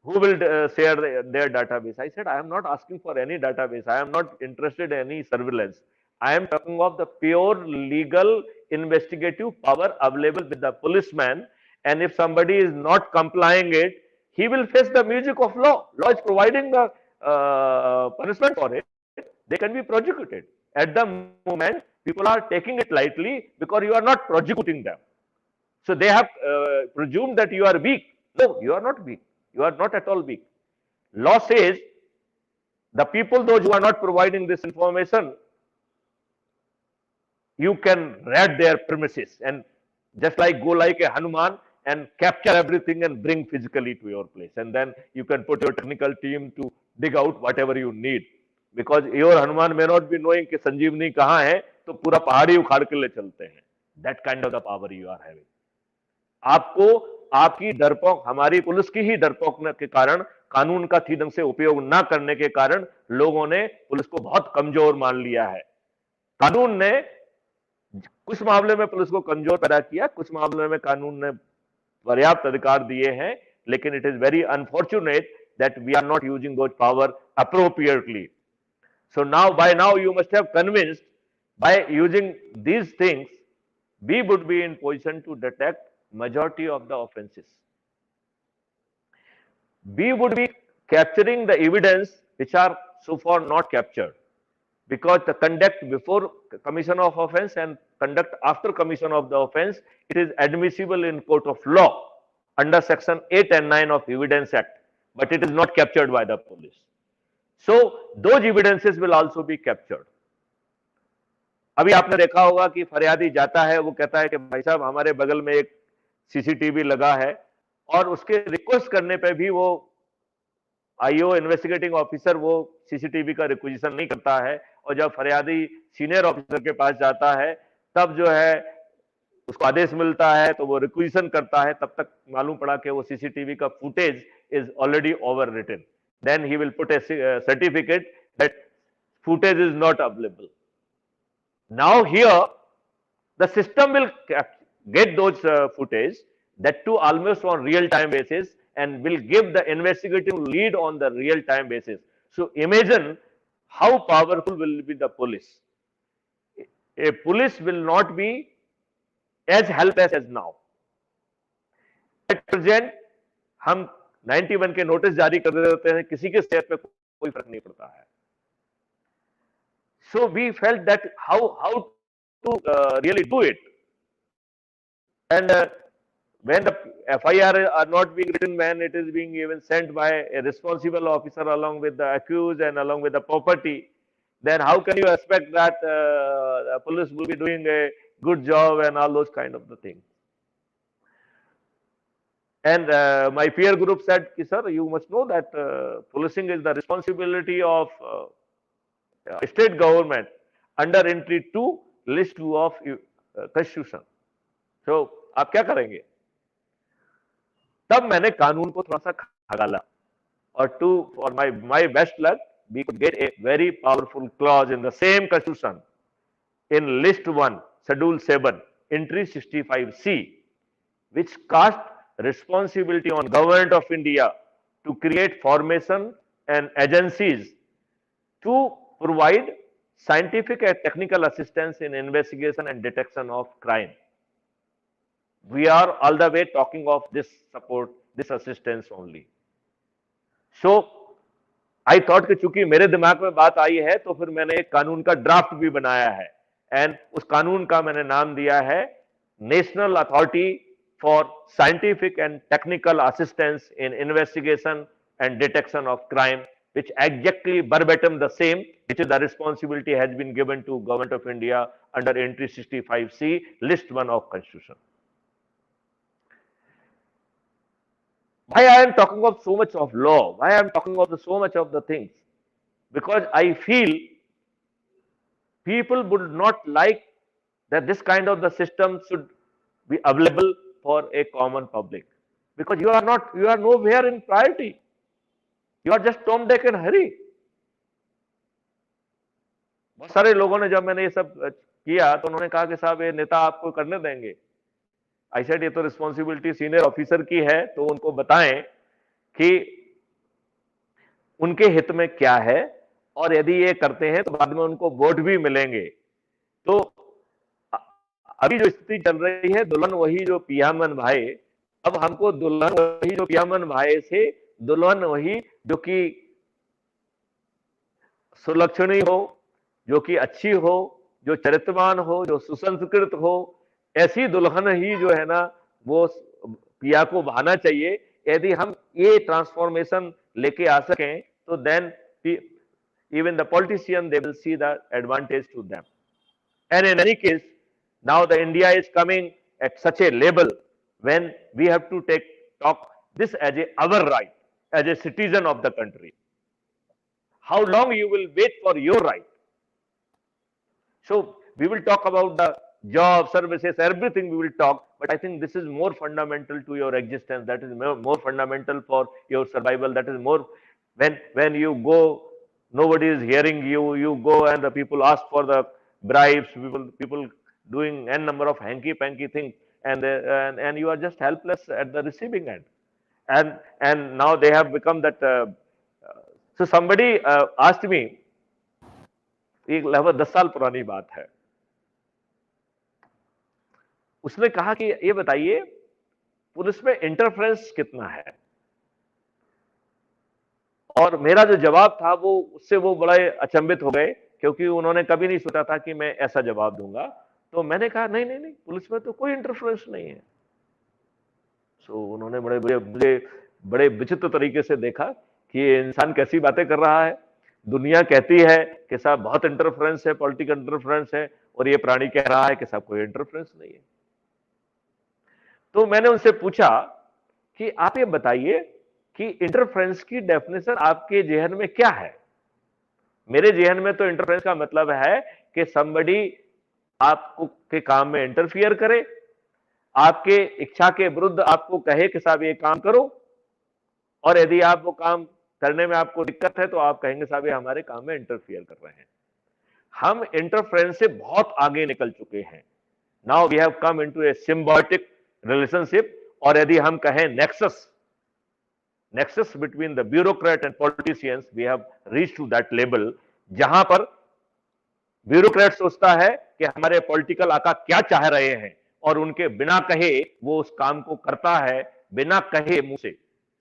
who will share their database? I said, I am not asking for any database. I am not interested in any surveillance. I am talking of the pure legal investigative power available with the policeman. And if somebody is not complying it, he will face the music of law. Law is providing the punishment for it. They can be prosecuted. At the moment, people are taking it lightly because you are not prosecuting them. So they have presumed that you are weak. No, you are not weak. You are not at all weak. Law says the people, those who are not providing this information, you can raid their premises and just like go like a Hanuman and capture everything and bring physically to your place. And then you can put your technical team to dig out whatever you need. Because your Hanuman may not be knowing कि संजीवनी कहाँ है, तो पूरा पहाड़ी उखाड़ के ले चलते हैं. That kind of the power you are having. आपको आपकी डरपोक, हमारी पुलिस की ही डरपोक के कारण, कानून का ठीक ढंग से उपयोग ना करने के कारण लोगों ने पुलिस को बहुत कमजोर मान लिया है. कानून ने कुछ मामले में पुलिस को कमजोर पैदा किया, कुछ मामले में कानून ने पर्याप्त अधिकार दिए हैं, लेकिन it is very unfortunate that we are not using those power appropriately. So now you must have convinced by using these things, we would be in position to detect majority of the offenses. We would be capturing the evidence which are so far not captured, because the conduct before commission of offense and conduct after commission of the offense, it is admissible in court of law under section 8 and 9 of Evidence Act, but it is not captured by the police. So those evidences will also be captured. अभी आपने देखा होगा कि फरियादी जाता है, वो कहता है कि भाई साहब हमारे बगल में एक सीसीटीवी लगा है, और उसके रिक्वेस्ट करने पे भी वो आईओ इन्वेस्टिगेटिंग ऑफिसर वो सीसीटीवी का रिक्विजिशन नहीं करता है, और जब फरियादी सीनियर ऑफिसर के पास जाता है तब जो है उसको आदेश मिलता है तो वो रिक्विजिशन करता है, तब तक मालूम पड़ा कि वो सीसीटीवी का footage is already over written. Then he will put a certificate that footage is not available. Now here, the system will get those footage, that too almost on real-time basis, and will give the investigative lead on the real-time basis. So imagine how powerful will be the police. A police will not be as helpless as now. At present, हम 91 के notice जारी कर देते हैं, किसी के step पे कोई फर्क नहीं पड़ता है. So we felt that how to really do it, and when the FIR are not being written, when it is being even sent by a responsible officer along with the accused and along with the property, then how can you expect that the police will be doing a good job and all those kind of the things. And my peer group said, sir, you must know that policing is the responsibility of state government under entry 2, list 2 of constitution. So, आप क्या करेंगे? तब मैंने कानून को थोड़ा सा खगाला, और for my best luck, we could get a very powerful clause in the same constitution in list 1, schedule 7, entry 65C, which cast responsibility on government of India to create formation and agencies to provide scientific and technical assistance in investigation and detection of crime. We are all the way talking of this support, this assistance only. So I thought कि चूंकि मेरे दिमाग में बात आई है तो फिर मैंने एक कानून का ड्राफ्ट भी बनाया है, एंड उस कानून का मैंने नाम दिया है national authority for scientific and technical assistance in investigation and detection of crime, which exactly verbatim the same, which is the responsibility has been given to Government of India under entry 65C, list 1 of Constitution. Why I am talking of so much of law? Why I am talking of so much of the things? Because I feel people would not like that this kind of the system should be available for a common public, because you are nowhere in priority. You are just Tom, Dick and Harry. बहुत सारे लोगों ने जब मैंने ये सब किया तो उन्होंने कहा कि साहब ये नेता आपको करने देंगे. आई सेड ये तो रिस्पॉन्सिबिलिटी सीनियर ऑफिसर की है, तो उनको बताएं कि उनके हित में क्या है, और यदि ये करते हैं तो बाद में उनको वोट भी मिलेंगे। तो अभी जो स्थिति चल रही है, दुल्हन वही जो पियामन भाई, अब हमको दुल्हन वही जो पियामन भाई से दुल्हन वही जो कि सुलक्षणी हो, जो कि अच्छी हो, जो चरित्रवान हो, जो सुसंस्कृत हो, ऐसी दुल्हन ही जो है ना वो पिया को बहाना चाहिए। यदि हम ये ट्रांसफॉर्मेशन लेके आ सकें तो then even the politician, they will see the advantage to them. And in any case, now the India is coming at such a level when we have to talk this as our right, as a citizen of the country. How long you will wait for your right? So we will talk about the job, services, everything we will talk, but I think this is more fundamental to your existence. That is more fundamental for your survival. That is more when you go, nobody is hearing you. You go and the people ask for the bribes. People doing n number of hanky panky things, and you are just helpless at the receiving end. And now they have become that. So somebody asked me, एक लगभग 10 साल पुरानी बात है, उसने कहा कि ये बताइए पुलिस में इंटरफेरेंस कितना है। और मेरा जो जवाब था वो उससे वो बड़े अचंभित हो गए, क्योंकि उन्होंने कभी नहीं सोचा था कि मैं ऐसा जवाब दूंगा। तो मैंने कहा नहीं नहीं नहीं, पुलिस में तो कोई इंटरफेरेंस नहीं है। सो उन्होंने मुझे बड़े विचित्र तरीके से देखा कि ये इंसान कैसी बातें कर रहा है। दुनिया कहती है कि साहब बहुत इंटरफेरेंस है, पॉलिटिकल इंटरफेरेंस है, और ये प्राणी कह रहा है कि साहब कोई इंटरफेरेंस नहीं है। तो मैंने उनसे पूछा कि आप ये बताइए कि इंटरफेरेंस की डेफिनेशन आपके जहन में क्या है। मेरे जहन में तो इंटरफेरेंस का मतलब है कि somebody आपको के काम में इंटरफियर करे, आपके इच्छा के विरुद्ध आपको कहे कि साहब ये काम करो, और यदि आप वो काम करने में आपको दिक्कत है तो आप कहेंगे साहब ये हमारे काम में इंटरफियर कर रहे हैं। हम इंटरफेरेंस से बहुत आगे निकल चुके हैं। Now we have come into a symbiotic relationship, और यदि हम कहें nexus between the bureaucrat and politicians, we have reach to that level जहां पर ब्यूरोक्रेट सोचता है कि हमारे पॉलिटिकल आका क्या चाह रहे हैं, और उनके बिना कहे वो उस काम को करता है, बिना कहे मुंह से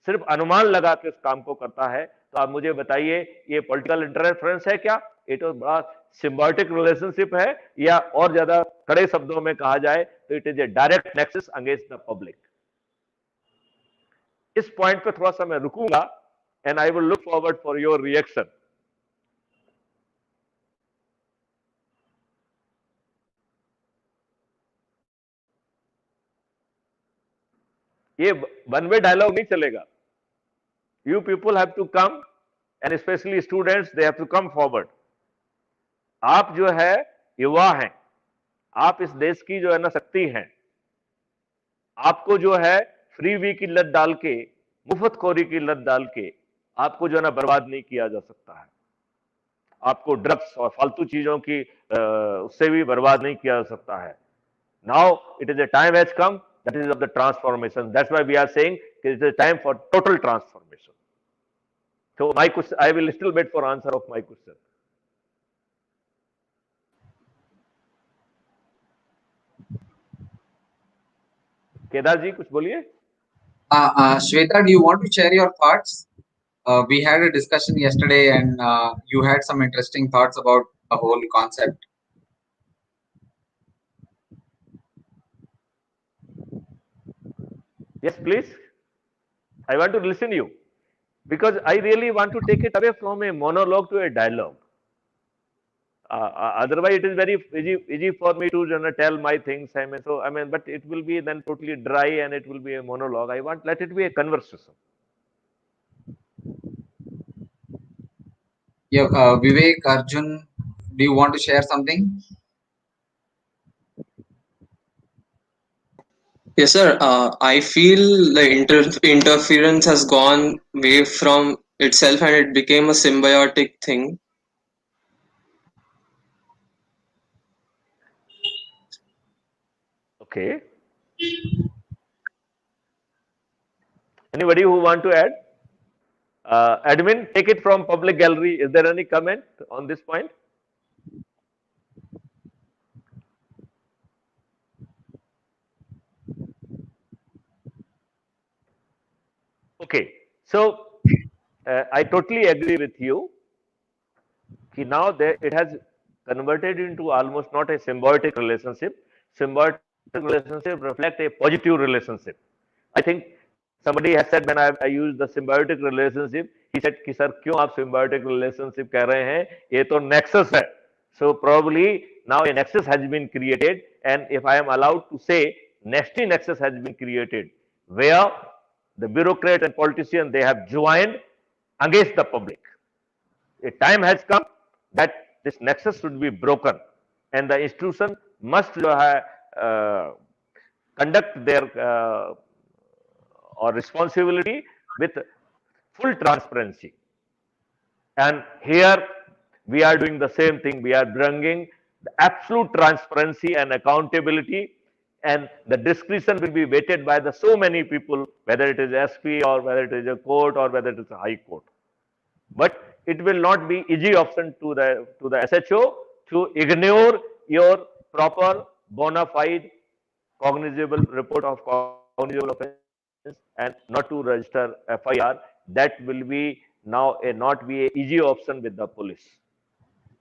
सिर्फ अनुमान लगा के उस काम को करता है। तो आप मुझे बताइए ये पॉलिटिकल इंटरफेरेंस है क्या? ये तो बड़ा सिम्बायोटिक रिलेशनशिप है, या और ज्यादा कड़े शब्दों में कहा जाए तो it is a direct nexus against the public. इस पॉइंट पे थोड़ा सा मैं रुकूंगा, and I will look forward for your reaction. ये वन वे डायलॉग नहीं चलेगा। You people have to come, and specially students, they have to come forward. आप जो है युवा हैं, आप इस देश की जो है ना शक्ति हैं। आपको जो है फ्रीबी की लत डाल के, मुफ्तखोरी की लत डाल के आपको जो है ना बर्बाद नहीं किया जा सकता है। आपको ड्रग्स और फालतू चीजों की उससे भी बर्बाद नहीं किया जा सकता है। Now it is a time has come, that is of the transformation. That's why we are saying it is a time for total transformation. So my question, I will still wait for answer of my question. Kedar ji कुछ बोलिए। Shweta, do you want to share your thoughts? We had a discussion yesterday, and you had some interesting thoughts about the whole concept. Yes, please. I want to listen you, because I really want to take it away from a monologue to a dialogue. Otherwise, it is very easy for me to tell my things. But it will be then totally dry, and it will be a monologue. I want let it be a conversation. Yeah, Vivek, Arjun, do you want to share something? Yes, sir. I feel the interference has gone away from itself, and it became a symbiotic thing. Okay. Anybody who want to add? Admin, take it from public gallery. Is there any comment on this point? Okay, so I totally agree with you. Now it has converted into almost not a symbiotic relationship. Symbiotic relationship reflect a positive relationship. I think somebody has said when I used the symbiotic relationship, he said कि sir क्यों आप symbiotic relationship कह रहे हैं? ये तो nexus है. So probably now a nexus has been created, and if I am allowed to say, nasty nexus has been created, where the bureaucrat and politician they have joined against the public. A time has come that this nexus should be broken, and the institution must conduct their or responsibility with full transparency. And here we are doing the same thing. We are bringing the absolute transparency and accountability, and the discretion will be weighted by the so many people, whether it is SP or whether it is a court or whether it is a high court. But it will not be easy option to the SHO to ignore your proper bona fide cognizable report of cognizable offense and not to register FIR. That will be now not be a easy option with the police.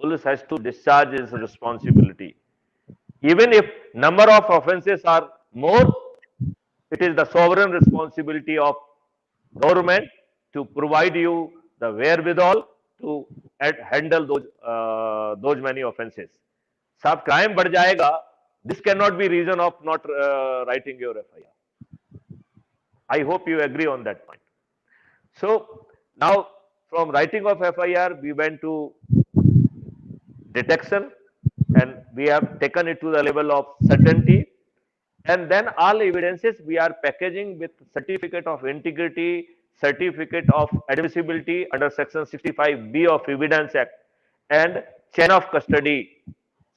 Police has to discharge its responsibility. Even if number of offenses are more, it is the sovereign responsibility of government to provide you the wherewithal to handle those many offenses. साहब crime बढ़ जाएगा, this cannot be reason of not writing your FIR. I hope you agree on that point. So now from writing of FIR, we went to detection, and we have taken it to the level of certainty. And then all evidences we are packaging with certificate of integrity, certificate of admissibility under section 65B of Evidence Act, and chain of custody,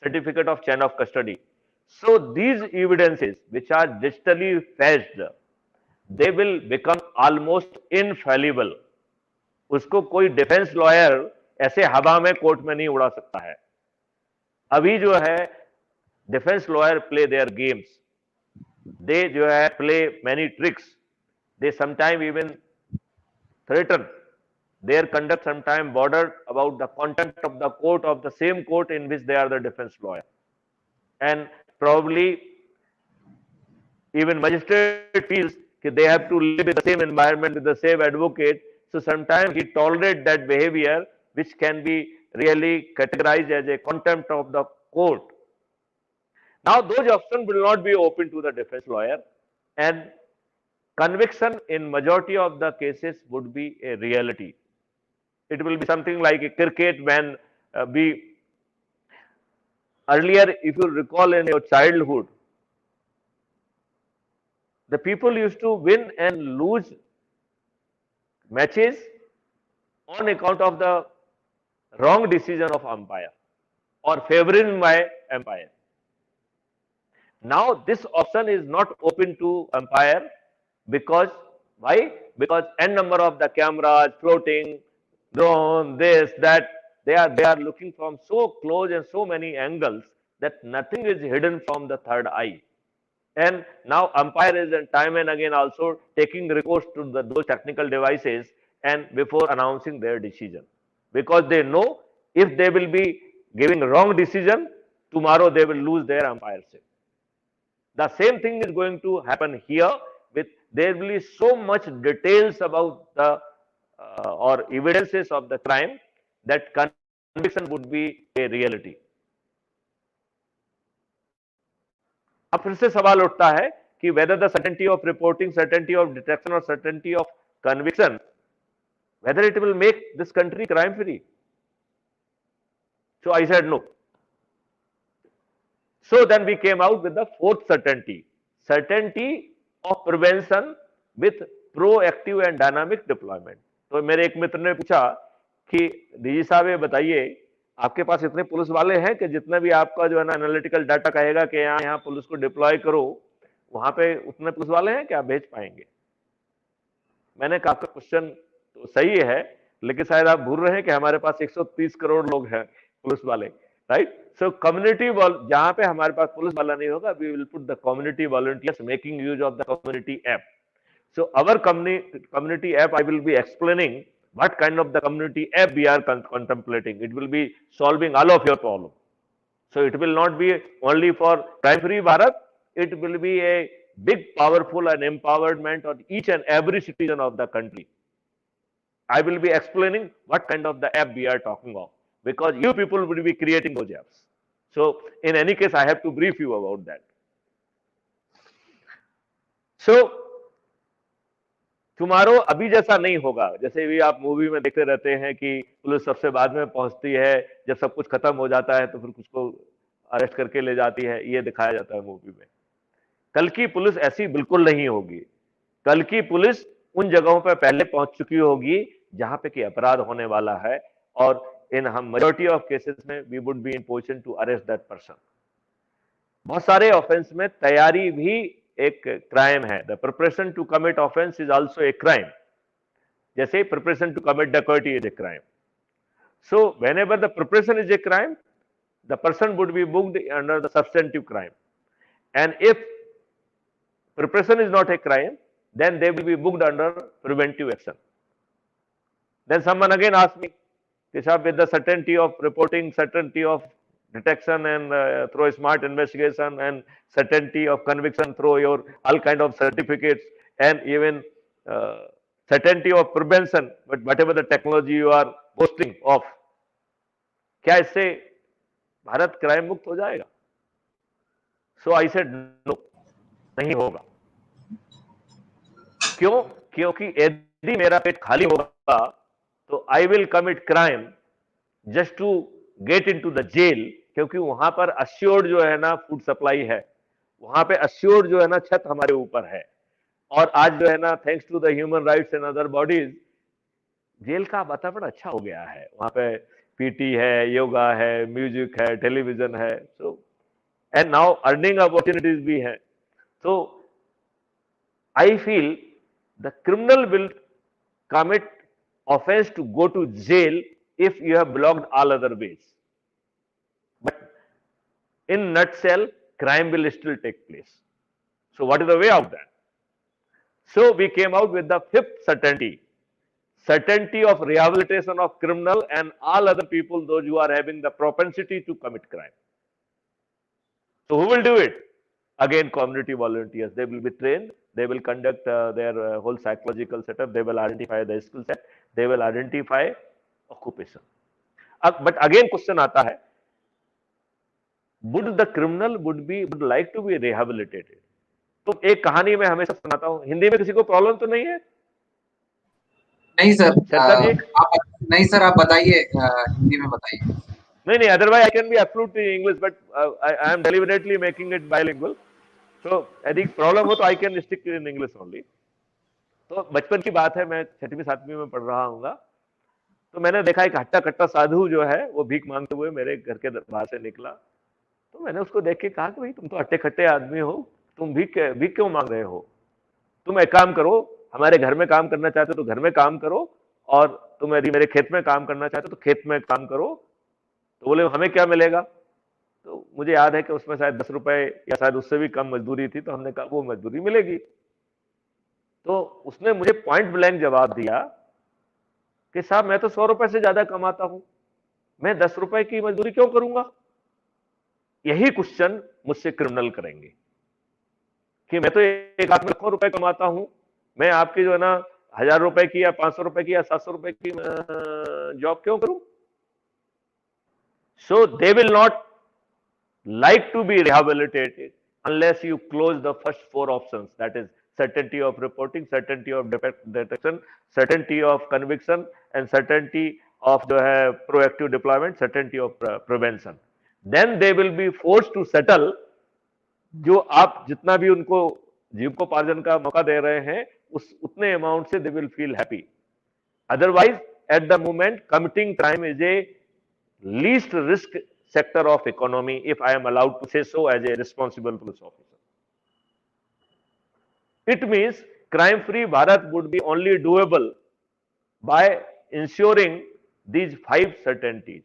certificate of chain of custody. So these evidences which are digitally fetched, they will become almost infallible. उसको कोई defence lawyer ऐसे हवा में court में नहीं उड़ा सकता है. अभी जो है defence lawyer play their games, they जो है play many tricks, they sometimes even threaten, their conduct sometimes bordered about the content of the court, of the same court in which they are the defense lawyer, and probably even magistrate feels that they have to live in the same environment with the same advocate, so sometimes he tolerates that behavior which can be really categorized as a contempt of the court. Now those options will not be open to the defense lawyer, and conviction in majority of the cases would be a reality. It will be something like a cricket when earlier, if you recall in your childhood, the people used to win and lose matches on account of the wrong decision of umpire or favoring by umpire. Now this option is not open to umpire because why? Because n number of the cameras floating, drone, this, that, they are looking from so close and so many angles that nothing is hidden from the third eye. And now umpire is time and again also taking recourse to those technical devices and before announcing their decision, because they know if they will be giving wrong decision, tomorrow they will lose their umpireship. The same thing is going to happen here. With there will be so much details about the or evidences of the crime that conviction would be a reality. अब फिर से सवाल उठता है कि whether the certainty of reporting, certainty of detection or certainty of conviction, whether it will make this country crime free. So I said no. So then we came out with the fourth certainty, certainty of prevention with proactive and dynamic deployment. तो मेरे एक मित्र ने पूछा कि DG साहब ये बताइए, आपके पास इतने पुलिस वाले हैं कि जितना भी आपका जो है ना एनालिटिकल डाटा कहेगा कि यहाँ पुलिस को डिप्लॉय करो, वहां पे उतने पुलिस वाले हैं कि आप भेज पाएंगे? मैंने कहा आपका क्वेश्चन तो सही है, लेकिन शायद आप भूल रहे हैं कि हमारे पास 130 करोड़ लोग हैं पुलिस वाले, राइट? सो कम्युनिटी, जहां पे हमारे पास पुलिस वाला नहीं होगा, we will put the community volunteers making use of the community app. So our community app, I will be explaining what kind of the community app we are contemplating. It will be solving all of your problems. So it will not be only for crime free Bharat. It will be a big, powerful and empowerment of each and every citizen of the country. I will be explaining what kind of the app we are talking of, because you people will be creating those apps. So in any case, I have to brief you about that. So tomorrow अभी जैसा नहीं होगा. जैसे भी आप movie में देखते रहते हैं कि पुलिस सबसे बाद में पहुंचती है, जब सब कुछ खत्म हो जाता है तो फिर कुछ को अरेस्ट करके ले जाती है, ये दिखाया जाता है मूवी में. कल की पुलिस ऐसी बिल्कुल नहीं होगी. कल की पुलिस उन जगहों पर पहले पहुंच चुकी होगी जहां पे कि अपराध होने वाला है, और इन हम मेजॉरिटी ऑफ केसेस में we would be in position to arrest that person. बहुत सारे ऑफेंस में तैयारी भी एक क्राइम है. The preparation to commit offence is also a crime. जैसे प्रिपरेशन टू कमिट डकैती is a crime. So whenever the preparation is a crime, the person would be booked under the substantive crime. And if preparation is not a crime, then they will be booked under preventive action. Then someone again asked me, with the certainty of reporting, certainty of detection, and through smart investigation, and certainty of conviction through your all kind of certificates, and even certainty of prevention, but whatever the technology you are boasting of, क्या इससे Bharat crime मुक्त हो जाएगा? So I said no, नहीं होगा. क्यों? क्योंकि यदि मेरा पेट खाली होगा तो I will commit crime just to get into the jail, क्योंकि वहां पर अश्योर्ड जो है ना फूड सप्लाई है, वहां पे अश्योर्ड जो है ना छत हमारे ऊपर है. और आज जो है ना thanks to the human rights and other bodies, jail का वातावरण अच्छा हो गया है. वहां पे पीटी है, योगा है, म्यूजिक है, टेलीविजन है. So and now earning opportunities भी है. So I feel the criminal will commit offense to go to jail if you have blocked all other ways. But in nutshell, crime will still take place. So what is the way out that? So we came out with the fifth certainty. Certainty of rehabilitation of criminal and all other people, those who are having the propensity to commit crime. So who will do it? Again, community volunteers. They will be trained. They will conduct their whole psychological setup. They will identify the skill set. They will identify occupation. But again, question आता है, would the criminal would like to be rehabilitated? तो एक कहानी मैं हमेशा सुनाता हूँ. हिंदी में किसी को प्रॉब्लम तो नहीं है? नहीं सर. आप नहीं सर, आप बताइए, हिंदी में बताइए. नहीं, otherwise I can be absolutely English, but I am deliberately making it bilingual. So यदि प्रॉब्लम हो तो I can stick in English only. तो बचपन की बात है, मैं 6वीं 7वीं में पढ़ रहा हूँगा. तो मैंने देखा एक हट्टा कट्टा साधु जो है वो भीख मांगते हुए मेरे घर के बाहर से निकला. तो मैंने उसको देख के कहा कि भाई तुम तो हट्टे कट्टे आदमी हो, तुम भीख क्यों मांग रहे हो? तुम एक काम करो, हमारे घर में काम करना चाहते हो तो घर में काम करो, और तुम यदि मेरे खेत में काम करना चाहते हो तो खेत में काम करो. तो बोले हमें क्या मिलेगा? तो मुझे याद है कि उसमें शायद 10 रुपए या शायद उससे भी कम मजदूरी थी. तो हमने कहा वो मजदूरी मिलेगी. तो उसने मुझे पॉइंट ब्लैंक जवाब दिया कि साहब मैं तो 100 रुपए से ज्यादा कमाता हूं, मैं 10 रुपए की मजदूरी क्यों करूंगा? यही क्वेश्चन मुझसे क्रिमिनल करेंगे कि मैं तो 1 लाख रुपए कमाता हूं, मैं आपकी जो है ना 1000 रुपए की या 500 रुपए की या 700 रुपए की जॉब क्यों करूं? So they will not like to be rehabilitated unless you close the first 4 options, that is certainty of reporting, certainty of detection, certainty of conviction, and certainty of जो है proactive deployment, certainty of prevention. Then they will be forced to settle. जो आप जितना भी उनको जीविकोपार्जन का मौका दे रहे हैं उतने अमाउंट से they will feel happy. Otherwise, at the moment, committing crime is a least risk sector of economy, if I am allowed to say so as a responsible police officer. It means crime free Bharat would be only doable by ensuring these 5 certainties.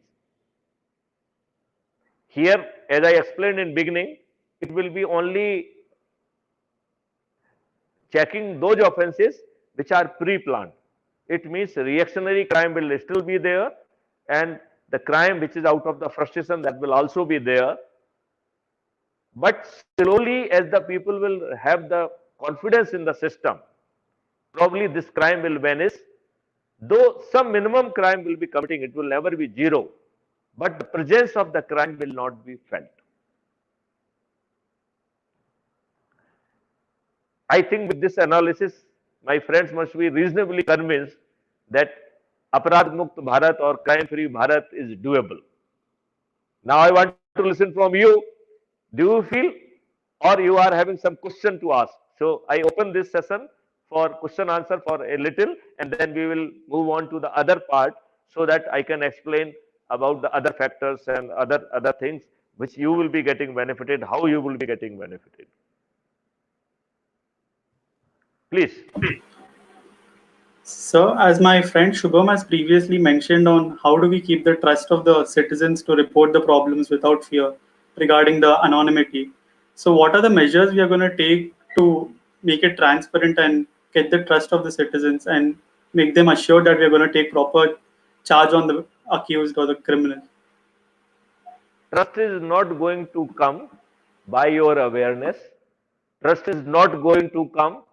Here, as I explained in beginning, it will be only checking those offences which are pre-planned. It means reactionary crime will still be there, and the crime which is out of the frustration, that will also be there. But slowly, as the people will have the confidence in the system, probably this crime will vanish. Though some minimum crime will be committing, it will never be zero, but the presence of the crime will not be felt. I think with this analysis, my friends must be reasonably convinced that Aparadh Mukt Bharat or crime free Bharat is doable. Now I want to listen from you. Do you feel, or you are having some question to ask? So I open this session for question answer for a little, and then we will move on to the other part so that I can explain about the other factors and other things which you will be getting benefited, how you will be getting benefited. Please. So, as my friend Shubham has previously mentioned on how do we keep the trust of the citizens to report the problems without fear regarding the anonymity. So, what are the measures we are going to take to make it transparent and get the trust of the citizens and make them assured that we are going to take proper charge on the accused or the criminal? Trust is not going to come by your awareness. Trust is not going to come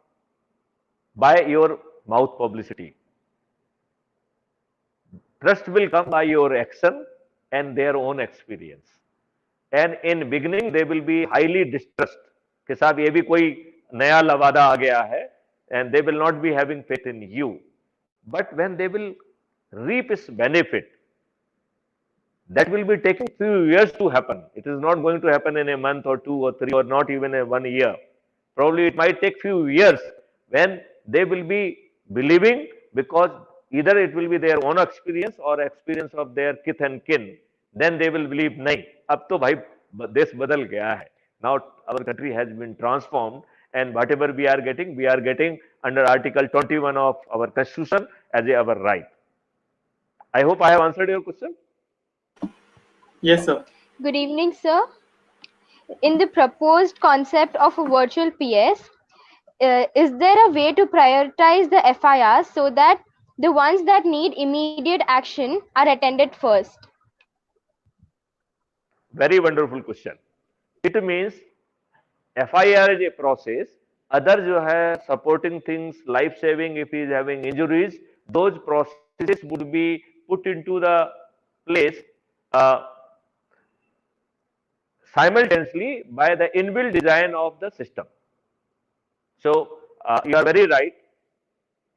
by your mouth publicity. Trust will come by your action and their own experience. And in beginning, they will be highly distrust. कि साहब ये भी कोई नया लवादा आ गया है, and they will not be having faith in you. But when they will reap its benefit, that will be taking few years to happen. It is not going to happen in a month or 2 or 3 or not even a 1 year. Probably it might take few years when they will be believing, because either it will be their own experience or experience of their kith and kin. Then they will believe, nahi, ab to bhai desh badal gaya hai. Now our country has been transformed, and whatever we are getting under Article 21 of our Constitution as our right. I hope I have answered your question. Yes, sir. Good evening, sir. In the proposed concept of a virtual PS, is there a way to prioritize the FIRs so that the ones that need immediate action are attended first? Very wonderful question. It means FIR is a process. Other जो है supporting things, life saving, if he is having injuries, those processes would be put into the place simultaneously by the inbuilt design of the system. So you are very right.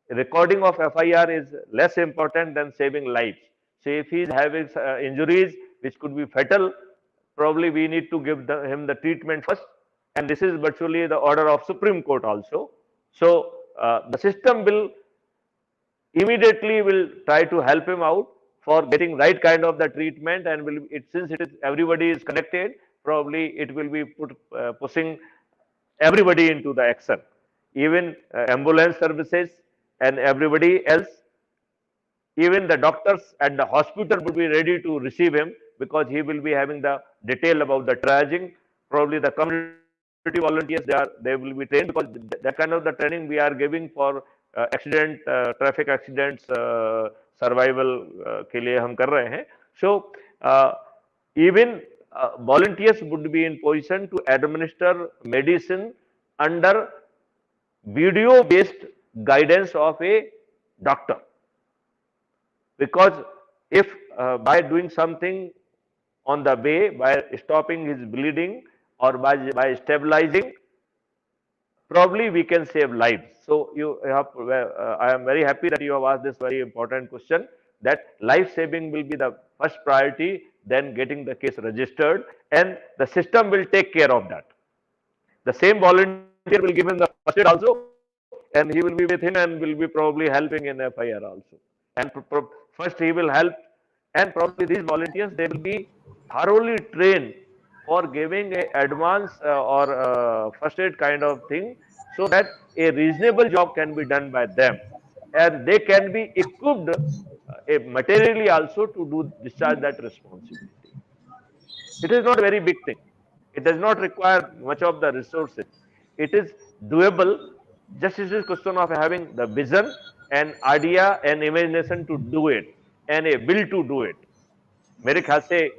Recording of FIR is less important than saving lives. So if he is having injuries which could be fatal, probably we need to give him the treatment first. And this is virtually the order of Supreme Court also. So the system will immediately try to help him out for getting right kind of the treatment, and since it is everybody is connected, probably it will be pushing everybody into the action, even ambulance services and everybody else. Even the doctors at the hospital will be ready to receive him, because he will be having the detail about the triaging. Probably the community volunteers, they will be trained, because that kind of the training we are giving for traffic accidents survival के लिए हम कर रहे हैं. So even volunteers would be in position to administer medicine under video based guidance of a doctor, because if by doing something on the way, by stopping his bleeding or by stabilizing, probably we can save lives. So I am very happy that you have asked this very important question, that life saving will be the first priority, then getting the case registered, and the system will take care of that. The same volunteer will give him the first aid also, and he will be with him and will be probably helping in FIR also. And first he will help, and probably these volunteers, they will be thoroughly trained for giving a advance or first aid kind of thing, so that a reasonable job can be done by them. and they can be equipped materially also to do discharge that responsibility. It is not a very big thing. It does not require much of the resources. It is doable. Just it is question of having the vision and idea and imagination to do it and a will to do it. मेरे ख्याल से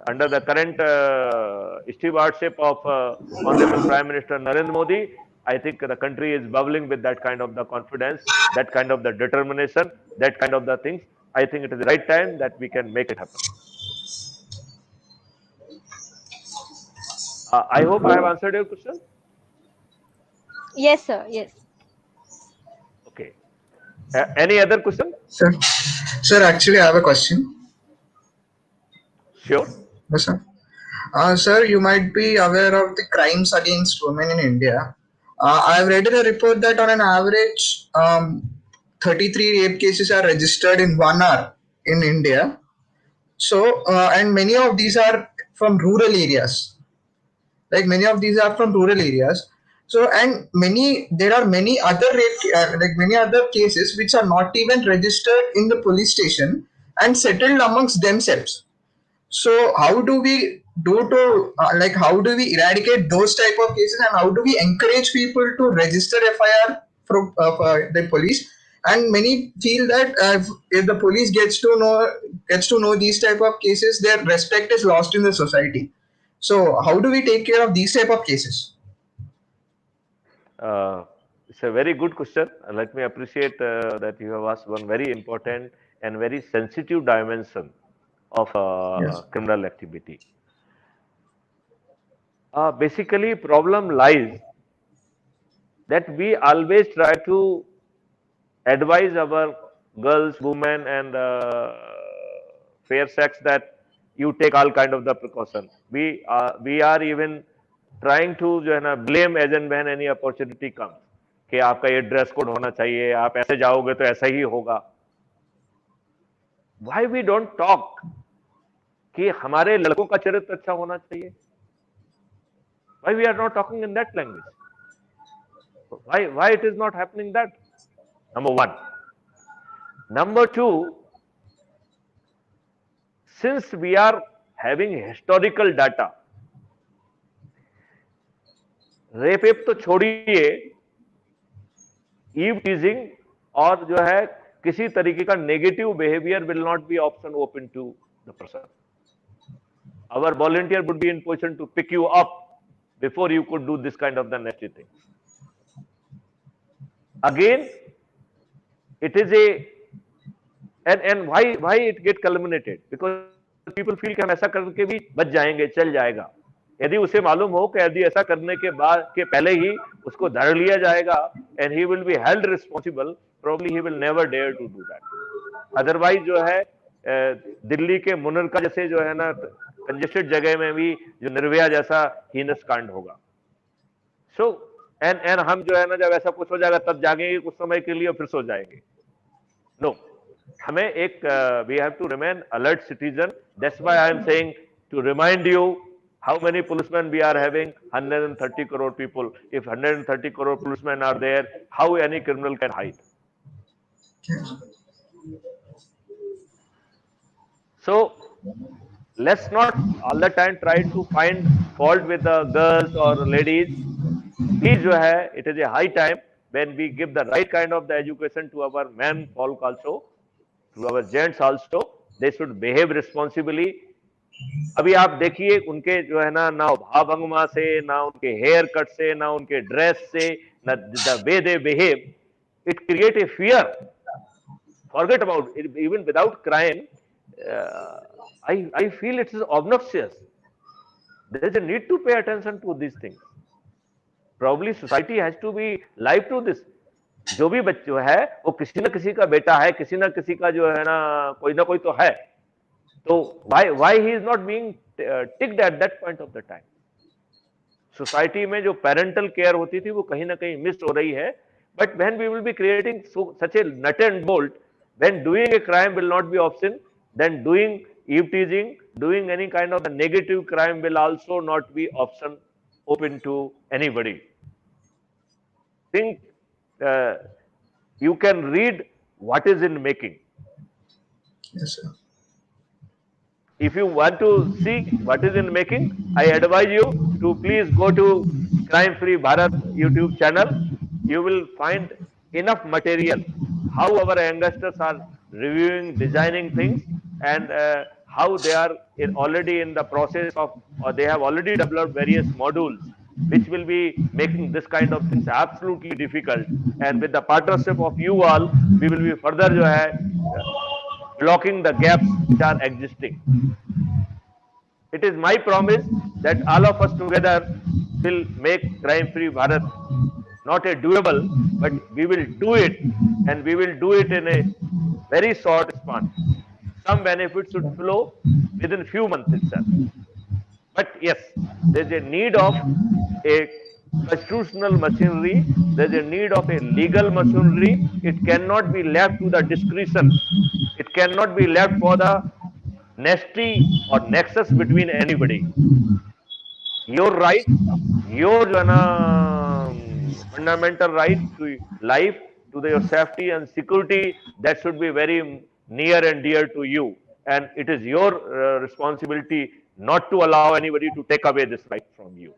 under the current stewardship of Honorable Prime Minister Narendra Modi, I think the country is bubbling with that kind of the confidence, that kind of the determination, that kind of the things. I think it is the right time that we can make it happen. I hope I have answered your question. Yes, sir. Yes. Okay. Any other question? Sir, actually, I have a question. Sure. Yes, sir. Sir, you might be aware of the crimes against women in India. I've read in a report that on an average, 33 rape cases are registered in 1 hour in India. So, and many of these are from rural areas. Like many of these are from rural areas. So, and there are many other many other cases which are not even registered in the police station and settled amongst themselves. So how do we how do we eradicate those type of cases, and how do we encourage people to register FIR from the police? And many feel that if the police gets to know these type of cases, their respect is lost in the society. So how do we take care of these type of cases? It's a very good question. Let me appreciate that you have asked one very important and very sensitive dimension of Yes. criminal activity. Basically, problem lies that we always try to advise our girls, women, and fair sex that you take all kind of the precaution. We are even trying to जो है ना blame as and when any opportunity comes कि आपका ये dress code होना चाहिए, आप ऐसे जाओगे तो ऐसा ही होगा. Why we don't talk कि हमारे लड़कों का चरित्र अच्छा होना चाहिए? Why we are not talking in that language? Why it is not happening that? Number one. Number two, since we are having historical data, rape तो छोड़िए, ईव टीजिंग और जो है किसी तरीके का negative behaviour will not be option open to the person. Our volunteer would be in position to pick you up before you could do this kind of the nasty thing. Again, it is and why it get culminated? Because people feel कि हम ऐसा करके भी बच जाएंगे, चल जाएगा. यदि उसे मालूम हो कि यदि ऐसा करने के बाद के पहले ही उसको धर लिया जाएगा and he will be held responsible, probably he will never dare to do that. Otherwise जो है दिल्ली के मुनरका जैसे जो है ना कंजेस्टेड जगह में भी जो निर्भया जैसा हीनस कांड होगा. सो एंड हम जो है ना जब ऐसा कुछ हो जाएगा तब जागेंगे कुछ समय के लिए और फिर सो जाएंगे. नो, हमें एक we have to remain alert citizen. That's why I am saying to remind you how many policemen we are having. 130 crore people. If 130 crore policemen are there, how any criminal can hide? So let's not all the time try to find fault with the girls or ladies. Please जो है, it is a high time when we give the right kind of the education to our men folk also, to our gents also. They should behave responsibly. अभी आप देखिए उनके जो है ना भावभंगिमा से, ना उनके हेयर कट से, ना उनके ड्रेस से, ना the way they behave, it create a fear. Forget about it, even without crime. I feel it is obnoxious. There is a need to pay attention to these things. Probably society has to be live to this. जो भी बच्चा है वो किसी न किसी का बेटा है, किसी न किसी का जो है ना कोई तो है. तो why he is not being ticked at that point of the time? Society में जो पेरेंटल केयर होती थी वो कहीं ना कहीं मिस हो रही है. But when we will be creating such a nut and bolt, when doing a crime will not be option, then doing eve teasing, doing any kind of a negative crime will also not be option open to anybody. Think you can read what is in making. Yes, sir. If you want to see what is in making, I advise you to please go to Crime Free Bharat YouTube channel. You will find enough material how our youngsters are reviewing, designing things, and how they are already in the process of, or they have already developed various modules which will be making this kind of things absolutely difficult. And with the partnership of you all, we will be further जो है blocking the gaps which are existing. It is my promise that all of us together will make crime-free Bharat not a doable, but we will do it, and we will do it in a very short span. Some benefits should flow within few months itself. But yes, there is a need of a constitutional machinery. There is a need of a legal machinery. It cannot be left to the discretion. It cannot be left for the nesty or nexus between anybody. Your right, your fundamental right to life, to your safety and security, that should be very near and dear to you. And it is your responsibility not to allow anybody to take away this right from you.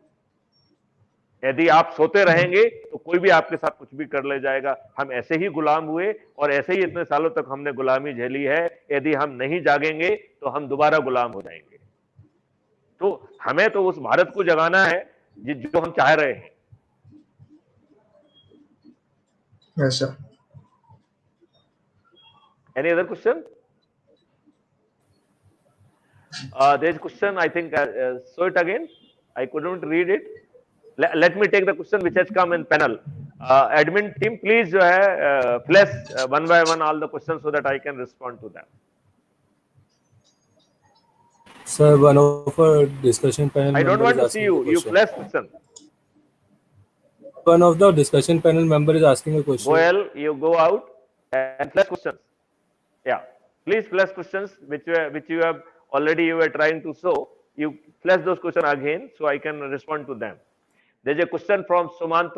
यदि आप सोते रहेंगे तो कोई भी आपके साथ कुछ भी कर ले जाएगा. हम ऐसे ही गुलाम हुए और ऐसे ही इतने सालों तक हमने गुलामी झेली है. यदि हम नहीं जागेंगे तो हम दोबारा गुलाम हो जाएंगे. तो हमें तो उस भारत को जगाना है जो हम चाह रहे हैं. Yes, sir. Any other question? There is a question, I think, show it again. I couldn't read it. Let me take the question which has come in panel. Admin team, please flash one by one all the questions so that I can respond to them. Sir, one of our discussion panel I don't member want is to see asking a you. You question. flash question. One of the discussion panel member is asking a question. Goel, you go out and flash questions. Yeah, please flash questions which you have already you were trying to show. You flash those questions again so I can respond to them. There's a question from Sumant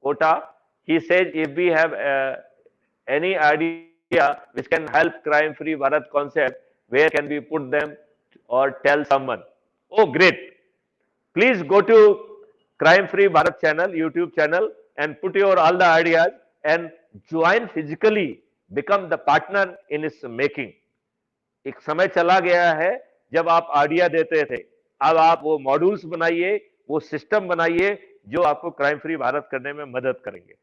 Kota. He says, if we have any idea which can help crime-free Bharat concept, where can we put them or tell someone? Oh, great. Please go to Crime-free Bharat channel, YouTube channel, and put your all the ideas and join physically, become the partner in its making. एक समय चला गया है जब आप idea देते थे. अब आप वो मॉड्यूल्स बनाइए, वो सिस्टम बनाइए जो आपको क्राइम फ्री भारत करने में मदद करेंगे.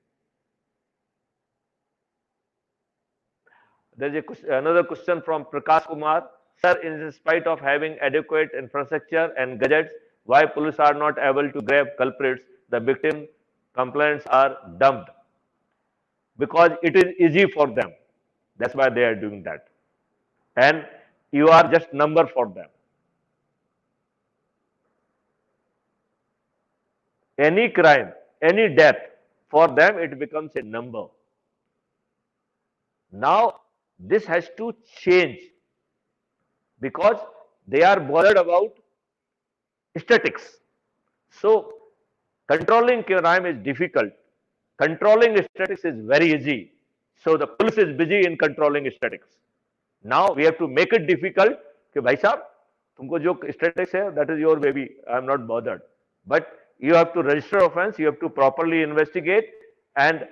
There is another question from Prakash Kumar. Sir, in spite of having adequate infrastructure and gadgets, why police are not able to grab culprits? The victim complaints are dumped because it is easy for them. That's why they are doing that. And you are just number for them. Any crime, any death, for them it becomes a number. Now, this has to change because they are bothered about statistics. So, controlling crime is difficult. Controlling statistics is very easy. So, the police is busy in controlling statistics. Now, we have to make it difficult कि भाई साहब तुमको जो statistics है, that is your baby. I am not bothered. But you have to register offense. You have to properly investigate and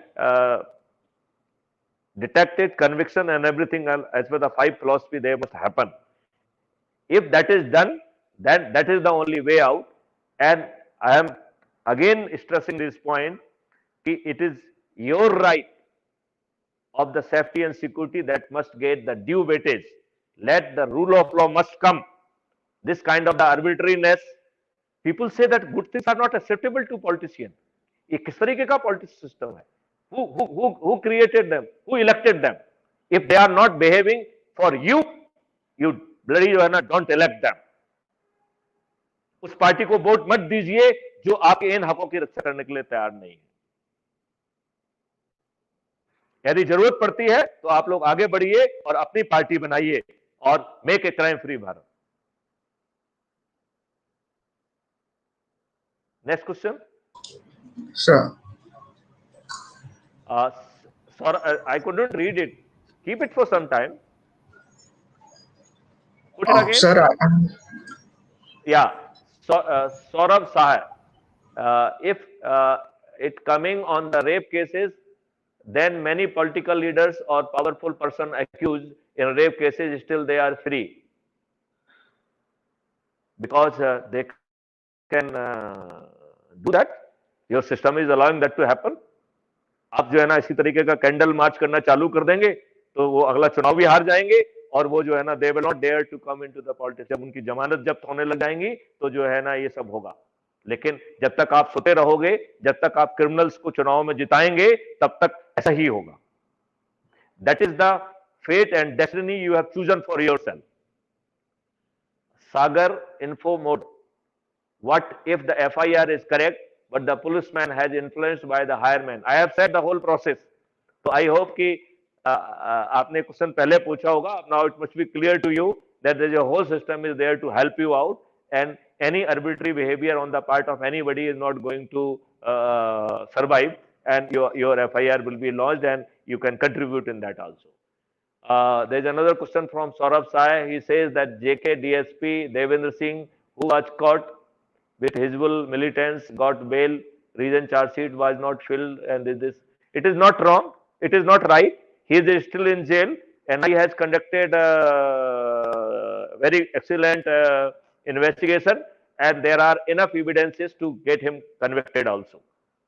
detect it, conviction and everything as per the 5 philosophy they must happen. If that is done, then that is the only way out. And I am again stressing this point, it is your right of the safety and security that must get the due weightage. Let the rule of law must come. This kind of the arbitrariness, people say that good things are not acceptable to politicians. ये किस तरीके का politics system है? Who created them? Who elected them? If they are not behaving for you, you bloody don't elect them. उस party को vote मत दीजिए जो आपके इन हकों की रक्षा करने के लिए तैयार नहीं है. यदि जरूरत पड़ती है तो आप लोग आगे बढ़िए और अपनी पार्टी बनाइए और make a crime free Bharat. Next question. Sir. Sorry, I couldn't read it. Keep it for some time. Put it again. Sir, Yeah. So, Saurabh Sahay. If it coming on the rape cases, then many political leaders or powerful person accused in rape cases still they are free because they can do that. Your system is allowing that to happen. आप जो है ना इसी तरीके का candle march करना चालू कर देंगे तो वो अगला चुनाव भी हार जाएंगे और वो जो है ना they will not dare to come into the politics. जब उनकी जमानत जब्त होने लग जाएंगी तो जो है ना ये सब होगा। लेकिन जब तक आप सोते रहोगे, जब तक आप क्रिमिनल्स को चुनाव में जिताएंगे, तब तक ऐसा ही होगा। That is the fate and destiny you have chosen for yourself. Sagar info mode, what if the FIR is correct but the policeman has influenced by the higher man? I have said the whole process. So I hope कि आपने question पहले पूछा होगा, now it must be clear to you that there is a whole system is there to help you out, and any arbitrary behavior on the part of anybody is not going to survive, and your FIR will be lodged and you can contribute in that also. There is another question from Saurabh Sai. He says that JK DSP Devendra Singh, who was caught with Hizbul militants, got bail, reason charge sheet was not filled, and this. It is not wrong. It is not right. He is still in jail, and he has conducted a very excellent investigation, and there are enough evidences to get him convicted also.